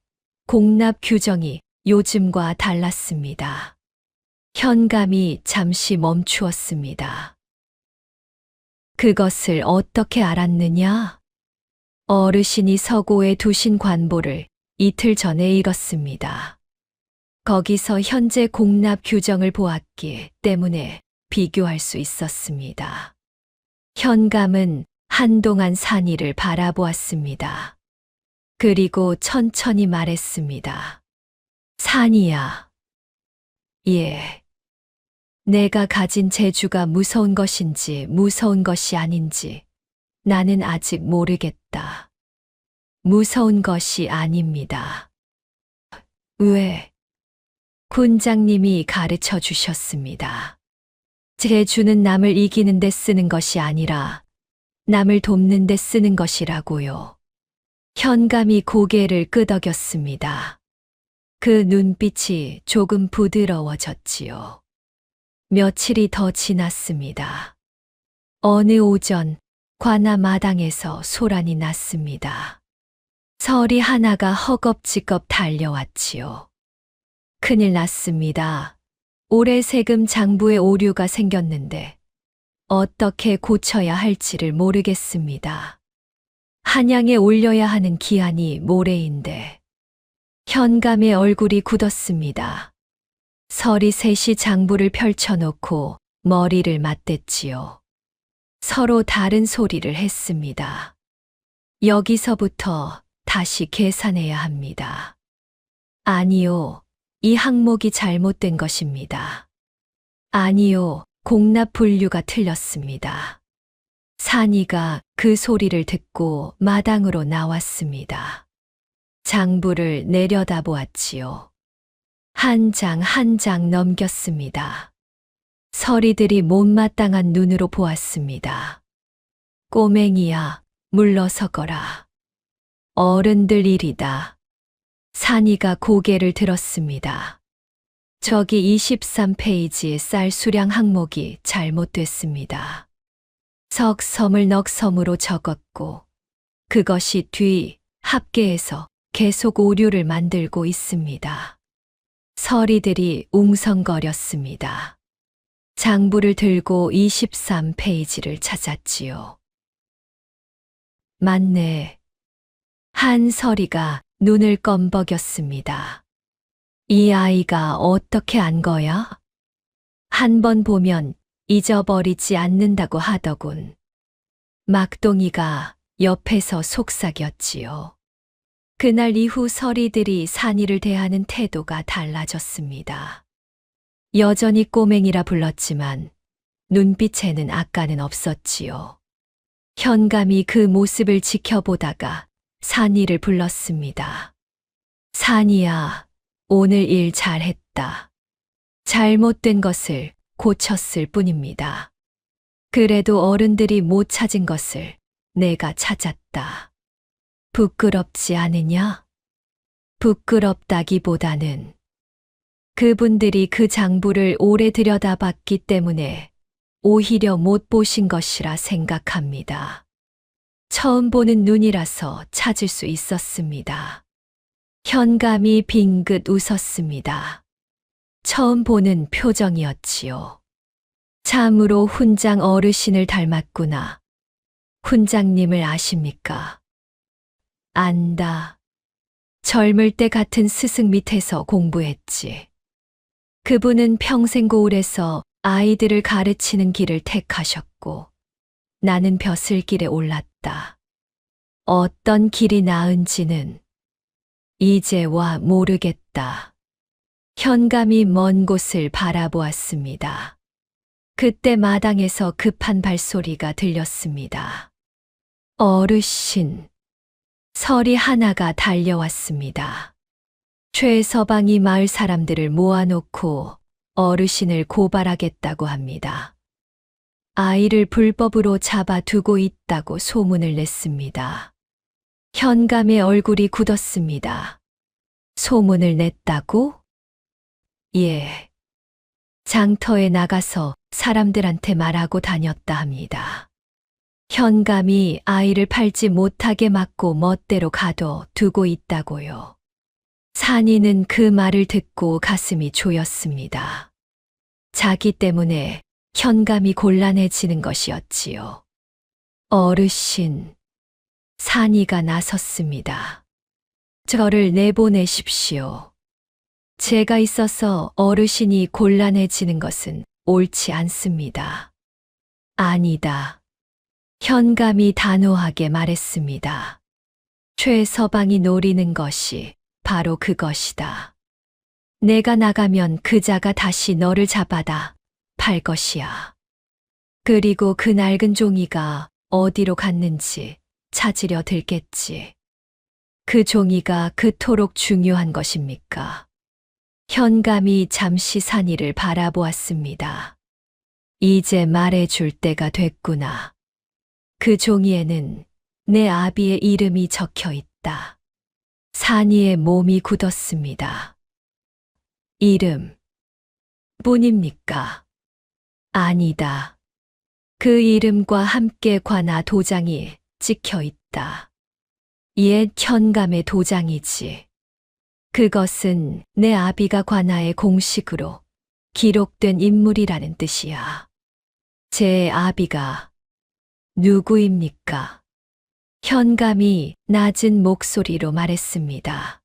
공납 규정이 요즘과 달랐습니다. 현감이 잠시 멈추었습니다. 그것을 어떻게 알았느냐? 어르신이 서고에 두신 관보를 이틀 전에 읽었습니다. 거기서 현재 공납 규정을 보았기 때문에 비교할 수 있었습니다. 현감은 한동안 산이를 바라보았습니다. 그리고 천천히 말했습니다. 산이야. 예. 내가 가진 재주가 무서운 것인지 무서운 것이 아닌지 나는 아직 모르겠다. 무서운 것이 아닙니다. 왜? 군장님이 가르쳐 주셨습니다. 재주는 남을 이기는 데 쓰는 것이 아니라 남을 돕는 데 쓰는 것이라고요. 현감이 고개를 끄덕였습니다. 그 눈빛이 조금 부드러워졌지요. 며칠이 더 지났습니다. 어느 오전 관아 마당에서 소란이 났습니다. 서리 하나가 허겁지겁 달려왔지요. 큰일 났습니다. 올해 세금 장부에 오류가 생겼는데 어떻게 고쳐야 할지를 모르겠습니다. 한양에 올려야 하는 기한이 모레인데. 현감의 얼굴이 굳었습니다. 서리 셋이 장부를 펼쳐놓고 머리를 맞댔지요. 서로 다른 소리를 했습니다. 여기서부터 다시 계산해야 합니다. 아니요, 이 항목이 잘못된 것입니다. 아니요, 공납 분류가 틀렸습니다. 산이가 그 소리를 듣고 마당으로 나왔습니다. 장부를 내려다보았지요. 한 장 한 장 넘겼습니다. 서리들이 못마땅한 눈으로 보았습니다. 꼬맹이야, 물러서거라. 어른들 일이다. 산이가 고개를 들었습니다. 저기 23페이지의 쌀 수량 항목이 잘못됐습니다. 석섬을 넉섬으로 적었고 그것이 뒤 합계에서 계속 오류를 만들고 있습니다. 서리들이 웅성거렸습니다. 장부를 들고 23페이지를 찾았지요. 맞네. 한 서리가 눈을 껌벅였습니다. 이 아이가 어떻게 안 거야? 한 번 보면 잊어버리지 않는다고 하더군. 막동이가 옆에서 속삭였지요. 그날 이후 서리들이 산이를 대하는 태도가 달라졌습니다. 여전히 꼬맹이라 불렀지만 눈빛에는 아까는 없었지요. 현감이 그 모습을 지켜보다가 산이를 불렀습니다. 산이야, 오늘 일 잘했다. 잘못된 것을 고쳤을 뿐입니다. 그래도 어른들이 못 찾은 것을 내가 찾았다. 부끄럽지 않으냐? 부끄럽다기보다는 그분들이 그 장부를 오래 들여다봤기 때문에 오히려 못 보신 것이라 생각합니다. 처음 보는 눈이라서 찾을 수 있었습니다. 현감이 빙긋 웃었습니다. 처음 보는 표정이었지요. 참으로 훈장 어르신을 닮았구나. 훈장님을 아십니까? 안다. 젊을 때 같은 스승 밑에서 공부했지. 그분은 평생 고을에서 아이들을 가르치는 길을 택하셨고 나는 벼슬길에 올랐다. 어떤 길이 나은지는 이제와 모르겠다. 현감이 먼 곳을 바라보았습니다. 그때 마당에서 급한 발소리가 들렸습니다. 어르신. 설이 하나가 달려왔습니다. 최서방이 마을 사람들을 모아놓고 어르신을 고발하겠다고 합니다. 아이를 불법으로 잡아두고 있다고 소문을 냈습니다. 현감의 얼굴이 굳었습니다. 소문을 냈다고? 예. 장터에 나가서 사람들한테 말하고 다녔다 합니다. 현감이 아이를 팔지 못하게 막고 멋대로 가둬두고 있다고요. 산이는 그 말을 듣고 가슴이 조였습니다. 자기 때문에 현감이 곤란해지는 것이었지요. 어르신, 산이가 나섰습니다. 저를 내보내십시오. 제가 있어서 어르신이 곤란해지는 것은 옳지 않습니다. 아니다. 현감이 단호하게 말했습니다. 최서방이 노리는 것이 바로 그것이다. 내가 나가면 그자가 다시 너를 잡아다 팔 것이야. 그리고 그 낡은 종이가 어디로 갔는지 찾으려 들겠지. 그 종이가 그토록 중요한 것입니까? 현감이 잠시 산이를 바라보았습니다. 이제 말해줄 때가 됐구나. 그 종이에는 내 아비의 이름이 적혀 있다. 산이의 몸이 굳었습니다. 이름 뿐입니까? 아니다. 그 이름과 함께 관아 도장이 찍혀 있다. 옛 현감의 도장이지. 그것은 내 아비가 관아의 공식으로 기록된 인물이라는 뜻이야. 제 아비가 누구입니까? 현감이 낮은 목소리로 말했습니다.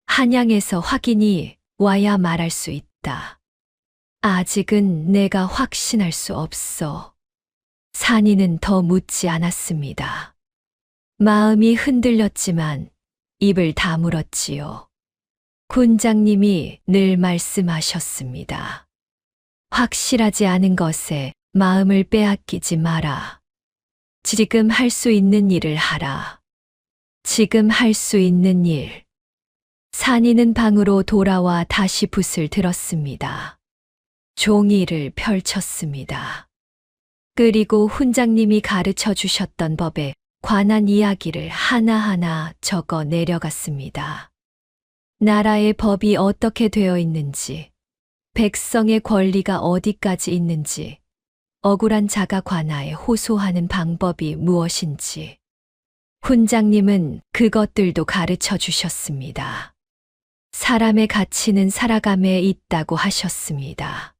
한양에서 확인이 와야 말할 수 있다. 아직은 내가 확신할 수 없어. 산이는 더 묻지 않았습니다. 마음이 흔들렸지만 입을 다물었지요. 군장님이 늘 말씀하셨습니다. 확실하지 않은 것에 마음을 빼앗기지 마라. 지금 할 수 있는 일을 하라. 지금 할 수 있는 일. 산이는 방으로 돌아와 다시 붓을 들었습니다. 종이를 펼쳤습니다. 그리고 훈장님이 가르쳐 주셨던 법에 관한 이야기를 하나하나 적어 내려갔습니다. 나라의 법이 어떻게 되어 있는지, 백성의 권리가 어디까지 있는지, 억울한 자가 관아에 호소하는 방법이 무엇인지. 훈장님은 그것들도 가르쳐 주셨습니다. 사람의 가치는 살아감에 있다고 하셨습니다.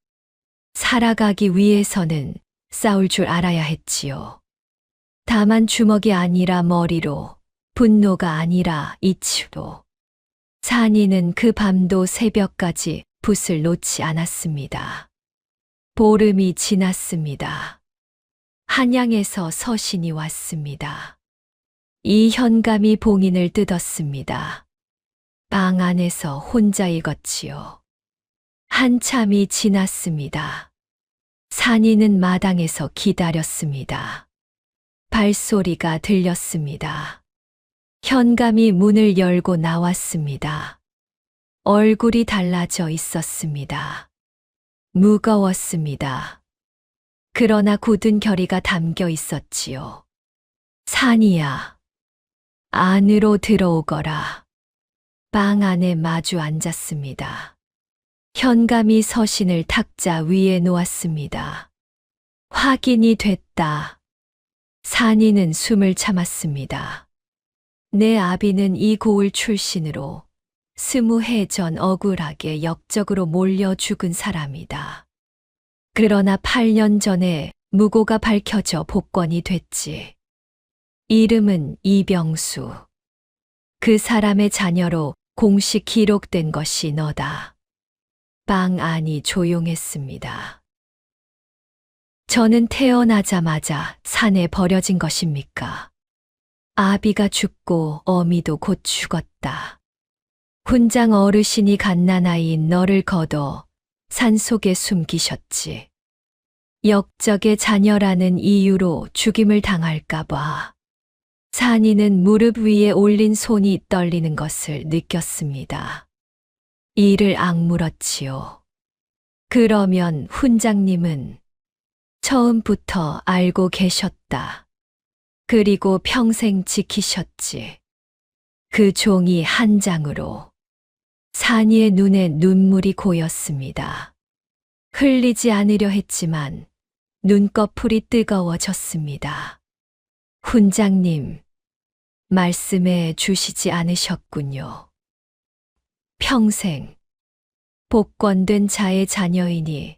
살아가기 위해서는 싸울 줄 알아야 했지요. 다만 주먹이 아니라 머리로, 분노가 아니라 이치로. 산이는 그 밤도 새벽까지 붓을 놓지 않았습니다. 보름이 지났습니다. 한양에서 서신이 왔습니다. 이 현감이 봉인을 뜯었습니다. 방 안에서 혼자 읽었지요. 한참이 지났습니다. 산이는 마당에서 기다렸습니다. 발소리가 들렸습니다. 현감이 문을 열고 나왔습니다. 얼굴이 달라져 있었습니다. 무거웠습니다. 그러나 굳은 결의가 담겨 있었지요. 산이야, 안으로 들어오거라. 방 안에 마주 앉았습니다. 현감이 서신을 탁자 위에 놓았습니다. 확인이 됐다. 산이는 숨을 참았습니다. 내 아비는 이 고을 출신으로 20해 전 억울하게 역적으로 몰려 죽은 사람이다. 그러나 8년 전에 무고가 밝혀져 복권이 됐지. 이름은 이병수. 그 사람의 자녀로 공식 기록된 것이 너다. 방 안이 조용했습니다. 저는 태어나자마자 산에 버려진 것입니까? 아비가 죽고 어미도 곧 죽었다. 훈장 어르신이 갓난아이인 너를 거둬 산속에 숨기셨지. 역적의 자녀라는 이유로 죽임을 당할까봐. 산이는 무릎 위에 올린 손이 떨리는 것을 느꼈습니다. 이를 악물었지요. 그러면 훈장님은 처음부터 알고 계셨다. 그리고 평생 지키셨지. 그 종이 한 장으로. 산이의 눈에 눈물이 고였습니다. 흘리지 않으려 했지만 눈꺼풀이 뜨거워졌습니다. 훈장님, 말씀해 주시지 않으셨군요. 평생 복권된 자의 자녀이니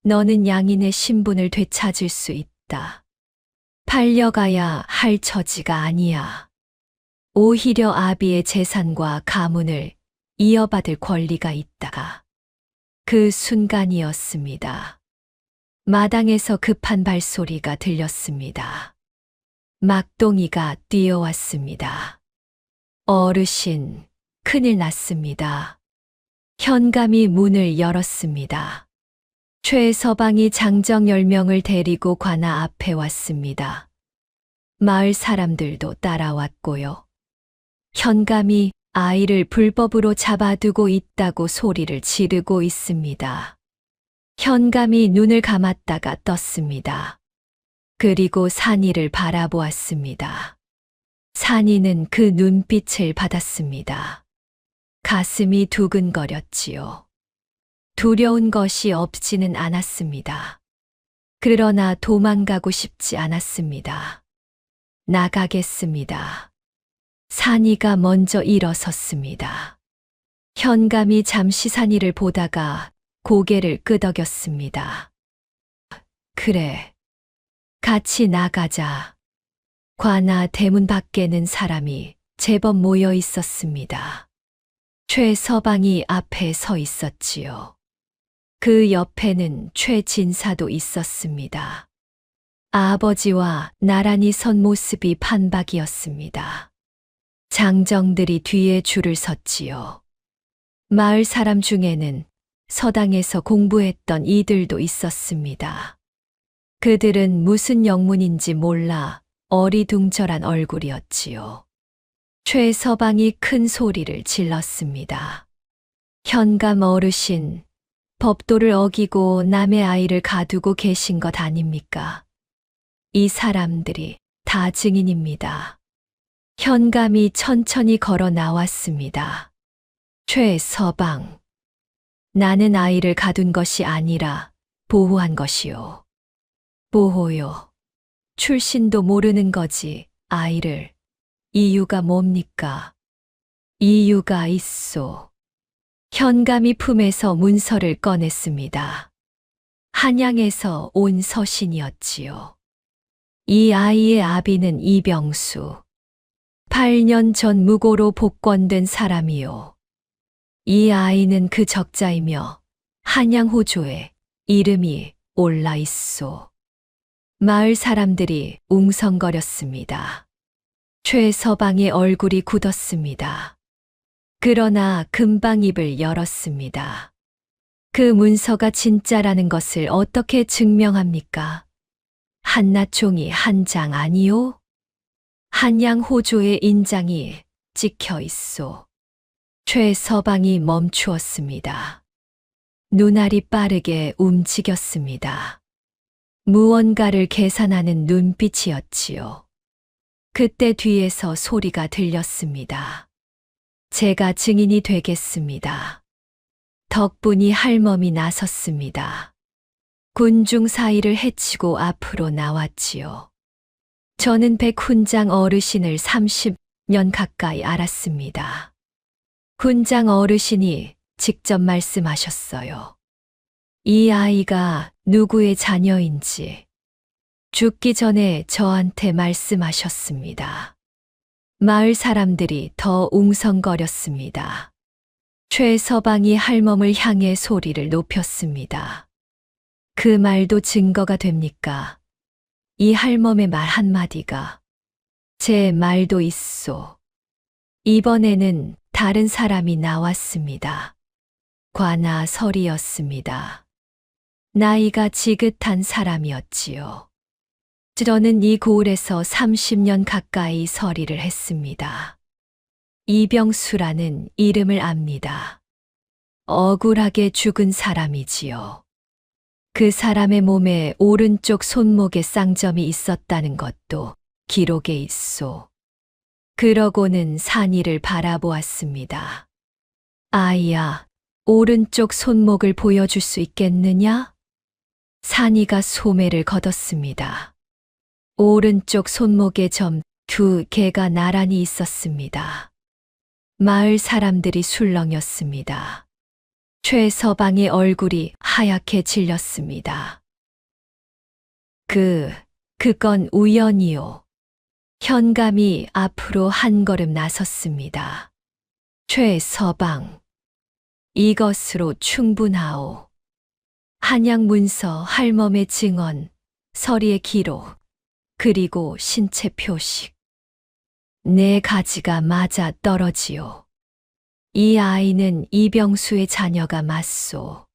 너는 양인의 신분을 되찾을 수 있다. 팔려가야 할 처지가 아니야. 오히려 아비의 재산과 가문을 이어받을 권리가 있다가. 그 순간이었습니다. 마당에서 급한 발소리가 들렸습니다. 막동이가 뛰어왔습니다. 어르신, 큰일 났습니다. 현감이 문을 열었습니다. 최서방이 장정 10명을 데리고 관아 앞에 왔습니다. 마을 사람들도 따라왔고요. 현감이 아이를 불법으로 잡아두고 있다고 소리를 지르고 있습니다. 현감이 눈을 감았다가 떴습니다. 그리고 산이를 바라보았습니다. 산이는 그 눈빛을 받았습니다. 가슴이 두근거렸지요. 두려운 것이 없지는 않았습니다. 그러나 도망가고 싶지 않았습니다. 나가겠습니다. 산이가 먼저 일어섰습니다. 현감이 잠시 산이를 보다가 고개를 끄덕였습니다. 그래, 같이 나가자. 관아 대문 밖에는 사람이 제법 모여 있었습니다. 최서방이 앞에 서 있었지요. 그 옆에는 최진사도 있었습니다. 아버지와 나란히 선 모습이 판박이었습니다. 장정들이 뒤에 줄을 섰지요. 마을 사람 중에는 서당에서 공부했던 이들도 있었습니다. 그들은 무슨 영문인지 몰라 어리둥절한 얼굴이었지요. 최서방이 큰 소리를 질렀습니다. 현감 어르신, 법도를 어기고 남의 아이를 가두고 계신 것 아닙니까? 이 사람들이 다 증인입니다. 현감이 천천히 걸어 나왔습니다. 최서방, 나는 아이를 가둔 것이 아니라 보호한 것이요. 보호요. 출신도 모르는 거지, 아이를. 이유가 뭡니까? 이유가 있소. 현감이 품에서 문서를 꺼냈습니다. 한양에서 온 서신이었지요. 이 아이의 아비는 이병수. 8년 전 무고로 복권된 사람이요. 이 아이는 그 적자이며 한양 호조에 이름이 올라 있소. 마을 사람들이 웅성거렸습니다. 최서방의 얼굴이 굳었습니다. 그러나 금방 입을 열었습니다. 그 문서가 진짜라는 것을 어떻게 증명합니까? 한낱 종이 한 장 아니요? 한양 호조의 인장이 찍혀 있소. 최서방이 멈추었습니다. 눈알이 빠르게 움직였습니다. 무언가를 계산하는 눈빛이었지요. 그때 뒤에서 소리가 들렸습니다. 제가 증인이 되겠습니다. 덕분이 할멈이 나섰습니다. 군중 사이를 헤치고 앞으로 나왔지요. 저는 백훈장 어르신을 30년 가까이 알았습니다. 훈장 어르신이 직접 말씀하셨어요. 이 아이가 누구의 자녀인지 죽기 전에 저한테 말씀하셨습니다. 마을 사람들이 더 웅성거렸습니다. 최서방이 할멈을 향해 소리를 높였습니다. 그 말도 증거가 됩니까? 이 할멈의 말 한마디가 제 말도 있소. 이번에는 다른 사람이 나왔습니다. 관아설이었습니다. 나이가 지긋한 사람이었지요. 저는 이 고을에서 30년 가까이 서리를 했습니다. 이병수라는 이름을 압니다. 억울하게 죽은 사람이지요. 그 사람의 몸에 오른쪽 손목에 쌍점이 있었다는 것도 기록에 있소. 그러고는 산이를 바라보았습니다. 아이야, 오른쪽 손목을 보여줄 수 있겠느냐? 산이가 소매를 걷었습니다. 오른쪽 손목에 점 2개가 나란히 있었습니다. 마을 사람들이 술렁였습니다. 최서방의 얼굴이 하얗게 질렸습니다. 그건 우연이요. 현감이 앞으로 한 걸음 나섰습니다. 최서방, 이것으로 충분하오. 한양 문서 할멈의 증언, 서리의 기록, 그리고 신체 표식. 네 가지가 맞아 떨어지오. 이 아이는 이병수의 자녀가 맞소.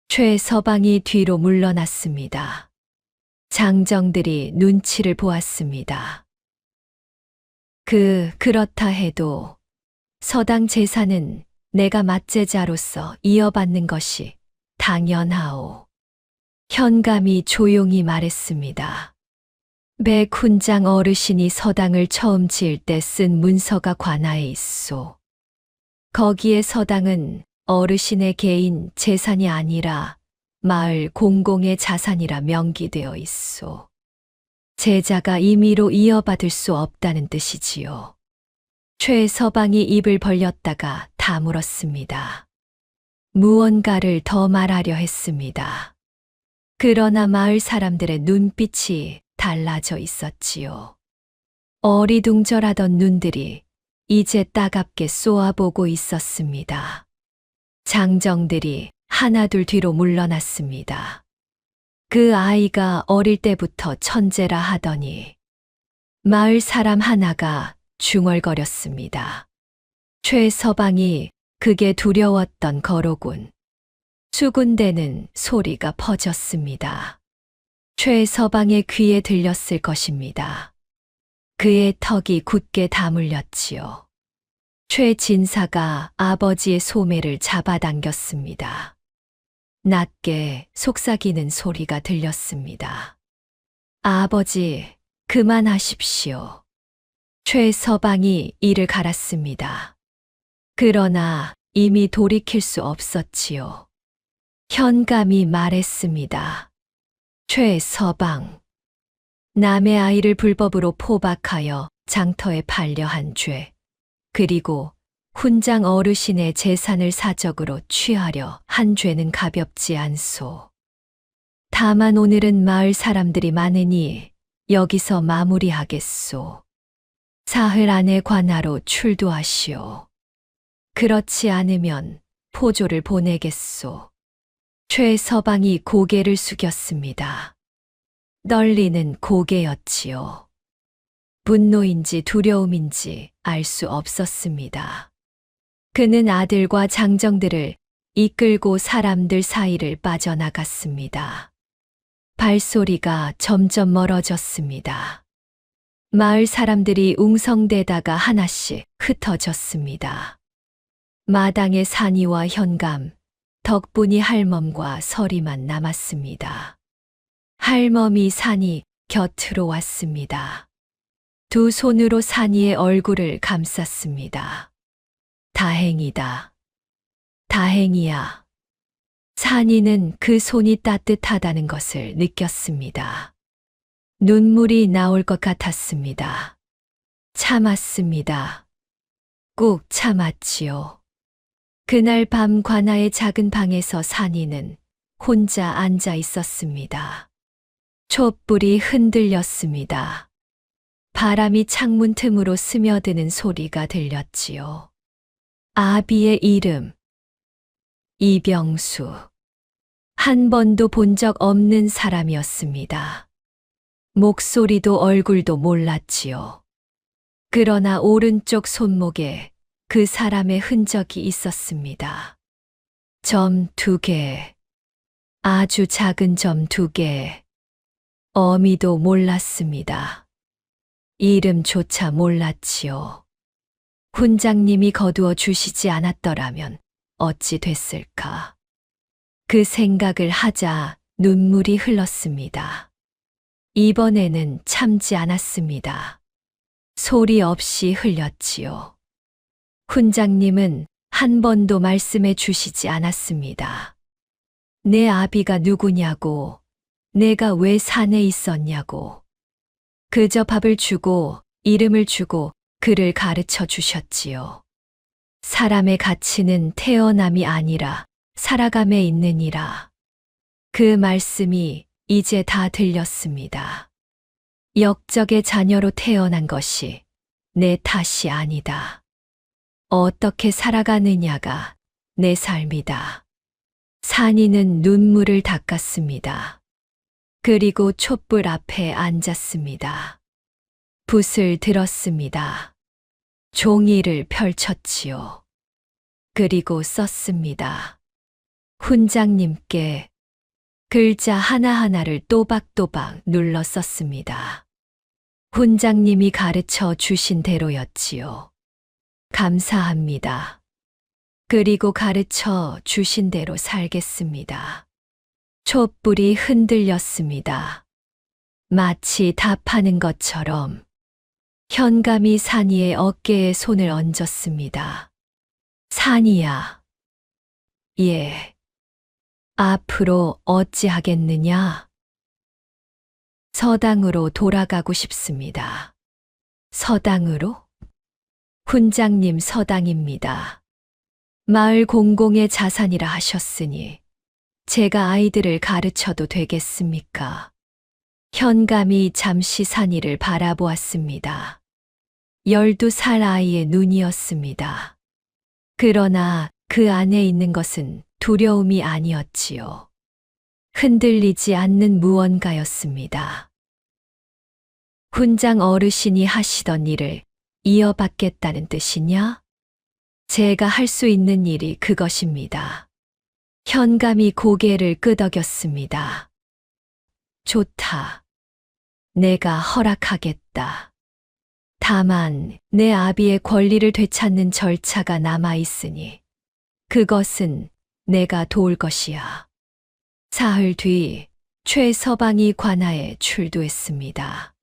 최서방이 뒤로 물러났습니다. 장정들이 눈치를 보았습니다. 그렇다 해도 서당 재산은 내가 맞제자로서 이어받는 것이 당연하오. 현감이 조용히 말했습니다. 백훈장 어르신이 서당을 처음 지을 때 쓴 문서가 관아에 있소. 거기에 서당은 어르신의 개인 재산이 아니라 마을 공공의 자산이라 명기되어 있소. 제자가 임의로 이어받을 수 없다는 뜻이지요. 최서방이 입을 벌렸다가 다물었습니다. 무언가를 더 말하려 했습니다. 그러나 마을 사람들의 눈빛이 달라져 있었지요. 어리둥절하던 눈들이 이제 따갑게 쏘아보고 있었습니다. 장정들이 하나둘 뒤로 물러났습니다. 그 아이가 어릴 때부터 천재라 하더니 마을 사람 하나가 중얼거렸습니다. 최서방이 그게 두려웠던 거로군. 수군대는 소리가 퍼졌습니다. 최서방의 귀에 들렸을 것입니다. 그의 턱이 굳게 다물렸지요. 최진사가 아버지의 소매를 잡아당겼습니다. 낮게 속삭이는 소리가 들렸습니다. 아버지, 그만하십시오. 최서방이 이를 갈았습니다. 그러나 이미 돌이킬 수 없었지요. 현감이 말했습니다. 최서방, 남의 아이를 불법으로 포박하여 장터에 팔려한 죄, 그리고 훈장 어르신의 재산을 사적으로 취하려 한 죄는 가볍지 않소. 다만 오늘은 마을 사람들이 많으니 여기서 마무리하겠소. 사흘 안에 관하로 출두하시오. 그렇지 않으면 포조를 보내겠소. 최서방이 고개를 숙였습니다. 떨리는 고개였지요. 분노인지 두려움인지 알 수 없었습니다. 그는 아들과 장정들을 이끌고 사람들 사이를 빠져나갔습니다. 발소리가 점점 멀어졌습니다. 마을 사람들이 웅성대다가 하나씩 흩어졌습니다. 마당에 산이와 현감, 덕분이 할멈과 서리만 남았습니다. 할멈이 산이 곁으로 왔습니다. 두 손으로 산이의 얼굴을 감쌌습니다. 다행이다. 다행이야. 산이는 그 손이 따뜻하다는 것을 느꼈습니다. 눈물이 나올 것 같았습니다. 참았습니다. 꾹 참았지요. 그날 밤 관아의 작은 방에서 산이는 혼자 앉아 있었습니다. 촛불이 흔들렸습니다. 바람이 창문 틈으로 스며드는 소리가 들렸지요. 아비의 이름, 이병수. 한 번도 본 적 없는 사람이었습니다. 목소리도 얼굴도 몰랐지요. 그러나 오른쪽 손목에 그 사람의 흔적이 있었습니다. 점 2개. 아주 작은 점 2개. 어미도 몰랐습니다. 이름조차 몰랐지요. 훈장님이 거두어 주시지 않았더라면 어찌 됐을까. 그 생각을 하자 눈물이 흘렀습니다. 이번에는 참지 않았습니다. 소리 없이 흘렸지요. 훈장님은 한 번도 말씀해 주시지 않았습니다. 내 아비가 누구냐고, 내가 왜 산에 있었냐고. 그저 밥을 주고 이름을 주고 그를 가르쳐 주셨지요. 사람의 가치는 태어남이 아니라 살아감에 있느니라. 그 말씀이 이제 다 들렸습니다. 역적의 자녀로 태어난 것이 내 탓이 아니다. 어떻게 살아가느냐가 내 삶이다. 산이는 눈물을 닦았습니다. 그리고 촛불 앞에 앉았습니다. 붓을 들었습니다. 종이를 펼쳤지요. 그리고 썼습니다. 훈장님께 글자 하나하나를 또박또박 눌러 썼습니다. 훈장님이 가르쳐 주신 대로였지요. 감사합니다. 그리고 가르쳐 주신 대로 살겠습니다. 촛불이 흔들렸습니다. 마치 답하는 것처럼 현감이 산이의 어깨에 손을 얹었습니다. 산이야. 예. 앞으로 어찌하겠느냐? 서당으로 돌아가고 싶습니다. 서당으로? 훈장님 서당입니다. 마을 공공의 자산이라 하셨으니 제가 아이들을 가르쳐도 되겠습니까? 현감이 잠시 산이를 바라보았습니다. 12살 아이의 눈이었습니다. 그러나 그 안에 있는 것은 두려움이 아니었지요. 흔들리지 않는 무언가였습니다. 훈장 어르신이 하시던 일을 이어받겠다는 뜻이냐? 제가 할 수 있는 일이 그것입니다. 현감이 고개를 끄덕였습니다. 좋다. 내가 허락하겠다. 다만 내 아비의 권리를 되찾는 절차가 남아 있으니 그것은 내가 도울 것이야. 사흘 뒤 최서방이 관아에 출두했습니다.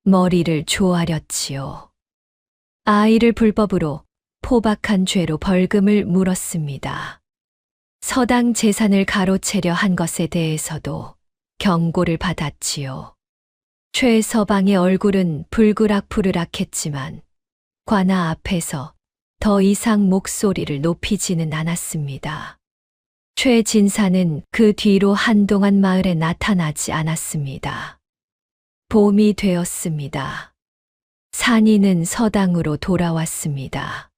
머리를 조아렸지요. 아이를 불법으로 포박한 죄로 벌금을 물었습니다. 서당 재산을 가로채려 한 것에 대해서도 경고를 받았지요. 최서방의 얼굴은 불그락부르락했지만 관아 앞에서 더 이상 목소리를 높이지는 않았습니다. 최진사는 그 뒤로 한동안 마을에 나타나지 않았습니다. 봄이 되었습니다. 산이는 서당으로 돌아왔습니다.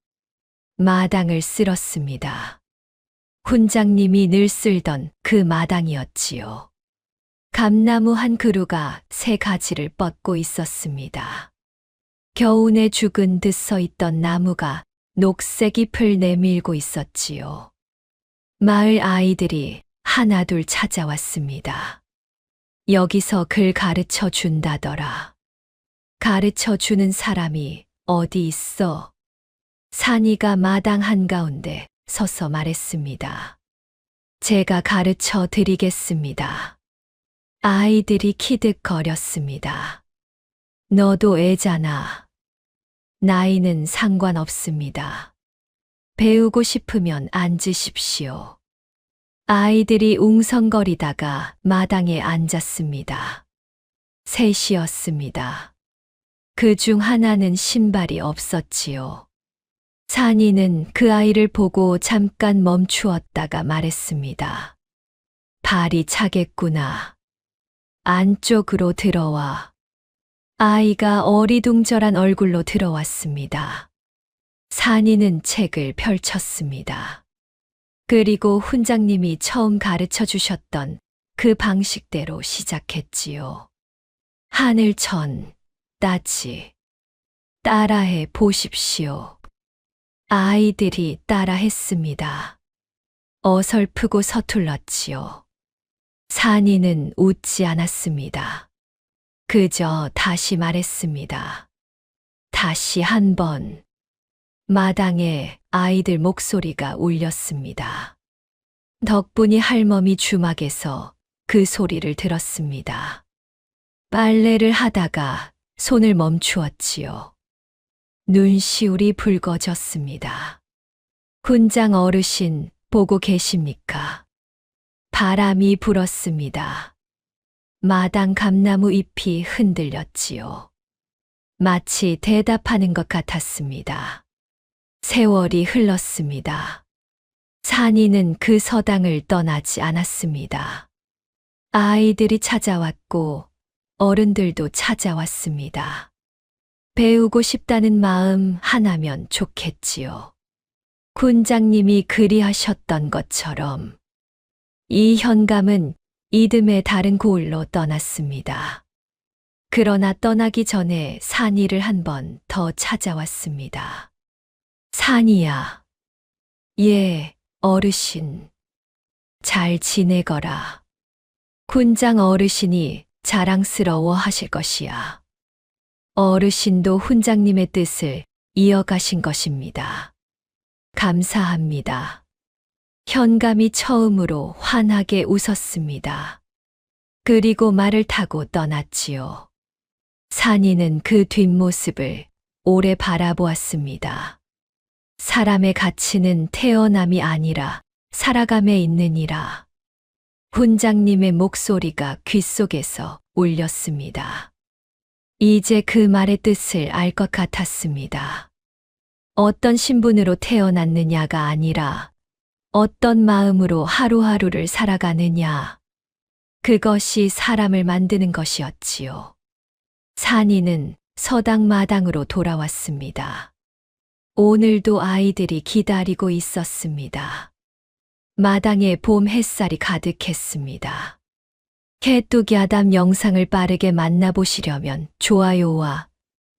마당을 쓸었습니다. 훈장님이 늘 쓸던 그 마당이었지요. 감나무 한 그루가 새 가지를 뻗고 있었습니다. 겨우내 죽은 듯 서 있던 나무가 녹색 잎을 내밀고 있었지요. 마을 아이들이 하나둘 찾아왔습니다. 여기서 글 가르쳐 준다더라. 가르쳐 주는 사람이 어디 있어? 산이가 마당 한가운데 서서 말했습니다. 제가 가르쳐 드리겠습니다. 아이들이 키득거렸습니다. 너도 애잖아. 나이는 상관없습니다. 배우고 싶으면 앉으십시오. 아이들이 웅성거리다가 마당에 앉았습니다. 셋이었습니다. 그 중 하나는 신발이 없었지요. 산이는 그 아이를 보고 잠깐 멈추었다가 말했습니다. 발이 차겠구나. 안쪽으로 들어와. 아이가 어리둥절한 얼굴로 들어왔습니다. 산이는 책을 펼쳤습니다. 그리고 훈장님이 처음 가르쳐 주셨던 그 방식대로 시작했지요. 하늘천, 따지, 따라해 보십시오. 아이들이 따라했습니다. 어설프고 서툴렀지요. 산이는 웃지 않았습니다. 그저 다시 말했습니다. 다시 한 번. 마당에 아이들 목소리가 울렸습니다. 덕분이 할멈이 주막에서 그 소리를 들었습니다. 빨래를 하다가 손을 멈추었지요. 눈시울이 붉어졌습니다. 군장 어르신 보고 계십니까? 바람이 불었습니다. 마당 감나무 잎이 흔들렸지요. 마치 대답하는 것 같았습니다. 세월이 흘렀습니다. 산이는 그 서당을 떠나지 않았습니다. 아이들이 찾아왔고 어른들도 찾아왔습니다. 배우고 싶다는 마음 하나면 좋겠지요. 군장님이 그리하셨던 것처럼 이 현감은 이듬해 다른 고을로 떠났습니다. 그러나 떠나기 전에 산이를 한 번 더 찾아왔습니다. 산이야. 예, 어르신. 잘 지내거라. 군장 어르신이 자랑스러워 하실 것이야. 어르신도 훈장님의 뜻을 이어가신 것입니다. 감사합니다. 현감이 처음으로 환하게 웃었습니다. 그리고 말을 타고 떠났지요. 산이는 그 뒷모습을 오래 바라보았습니다. 사람의 가치는 태어남이 아니라 살아감에 있느니라. 훈장님의 목소리가 귓속에서 울렸습니다. 이제 그 말의 뜻을 알 것 같았습니다. 어떤 신분으로 태어났느냐가 아니라 어떤 마음으로 하루하루를 살아가느냐. 그것이 사람을 만드는 것이었지요. 산이는 서당 마당으로 돌아왔습니다. 오늘도 아이들이 기다리고 있었습니다. 마당에 봄 햇살이 가득했습니다. 개뚜기 아담 영상을 빠르게 만나보시려면 좋아요와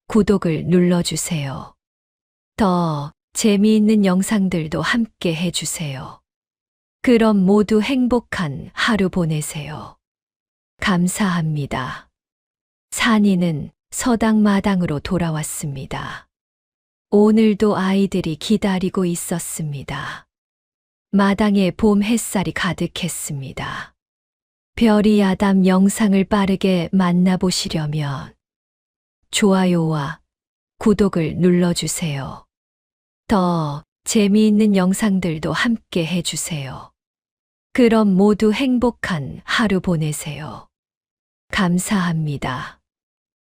구독을 눌러주세요. 더 재미있는 영상들도 함께 해주세요. 그럼 모두 행복한 하루 보내세요. 감사합니다. 산이는 서당 마당으로 돌아왔습니다. 오늘도 아이들이 기다리고 있었습니다. 마당에 봄 햇살이 가득했습니다. 별이 아담 영상을 빠르게 만나보시려면 좋아요와 구독을 눌러주세요. 더 재미있는 영상들도 함께 해주세요. 그럼 모두 행복한 하루 보내세요. 감사합니다.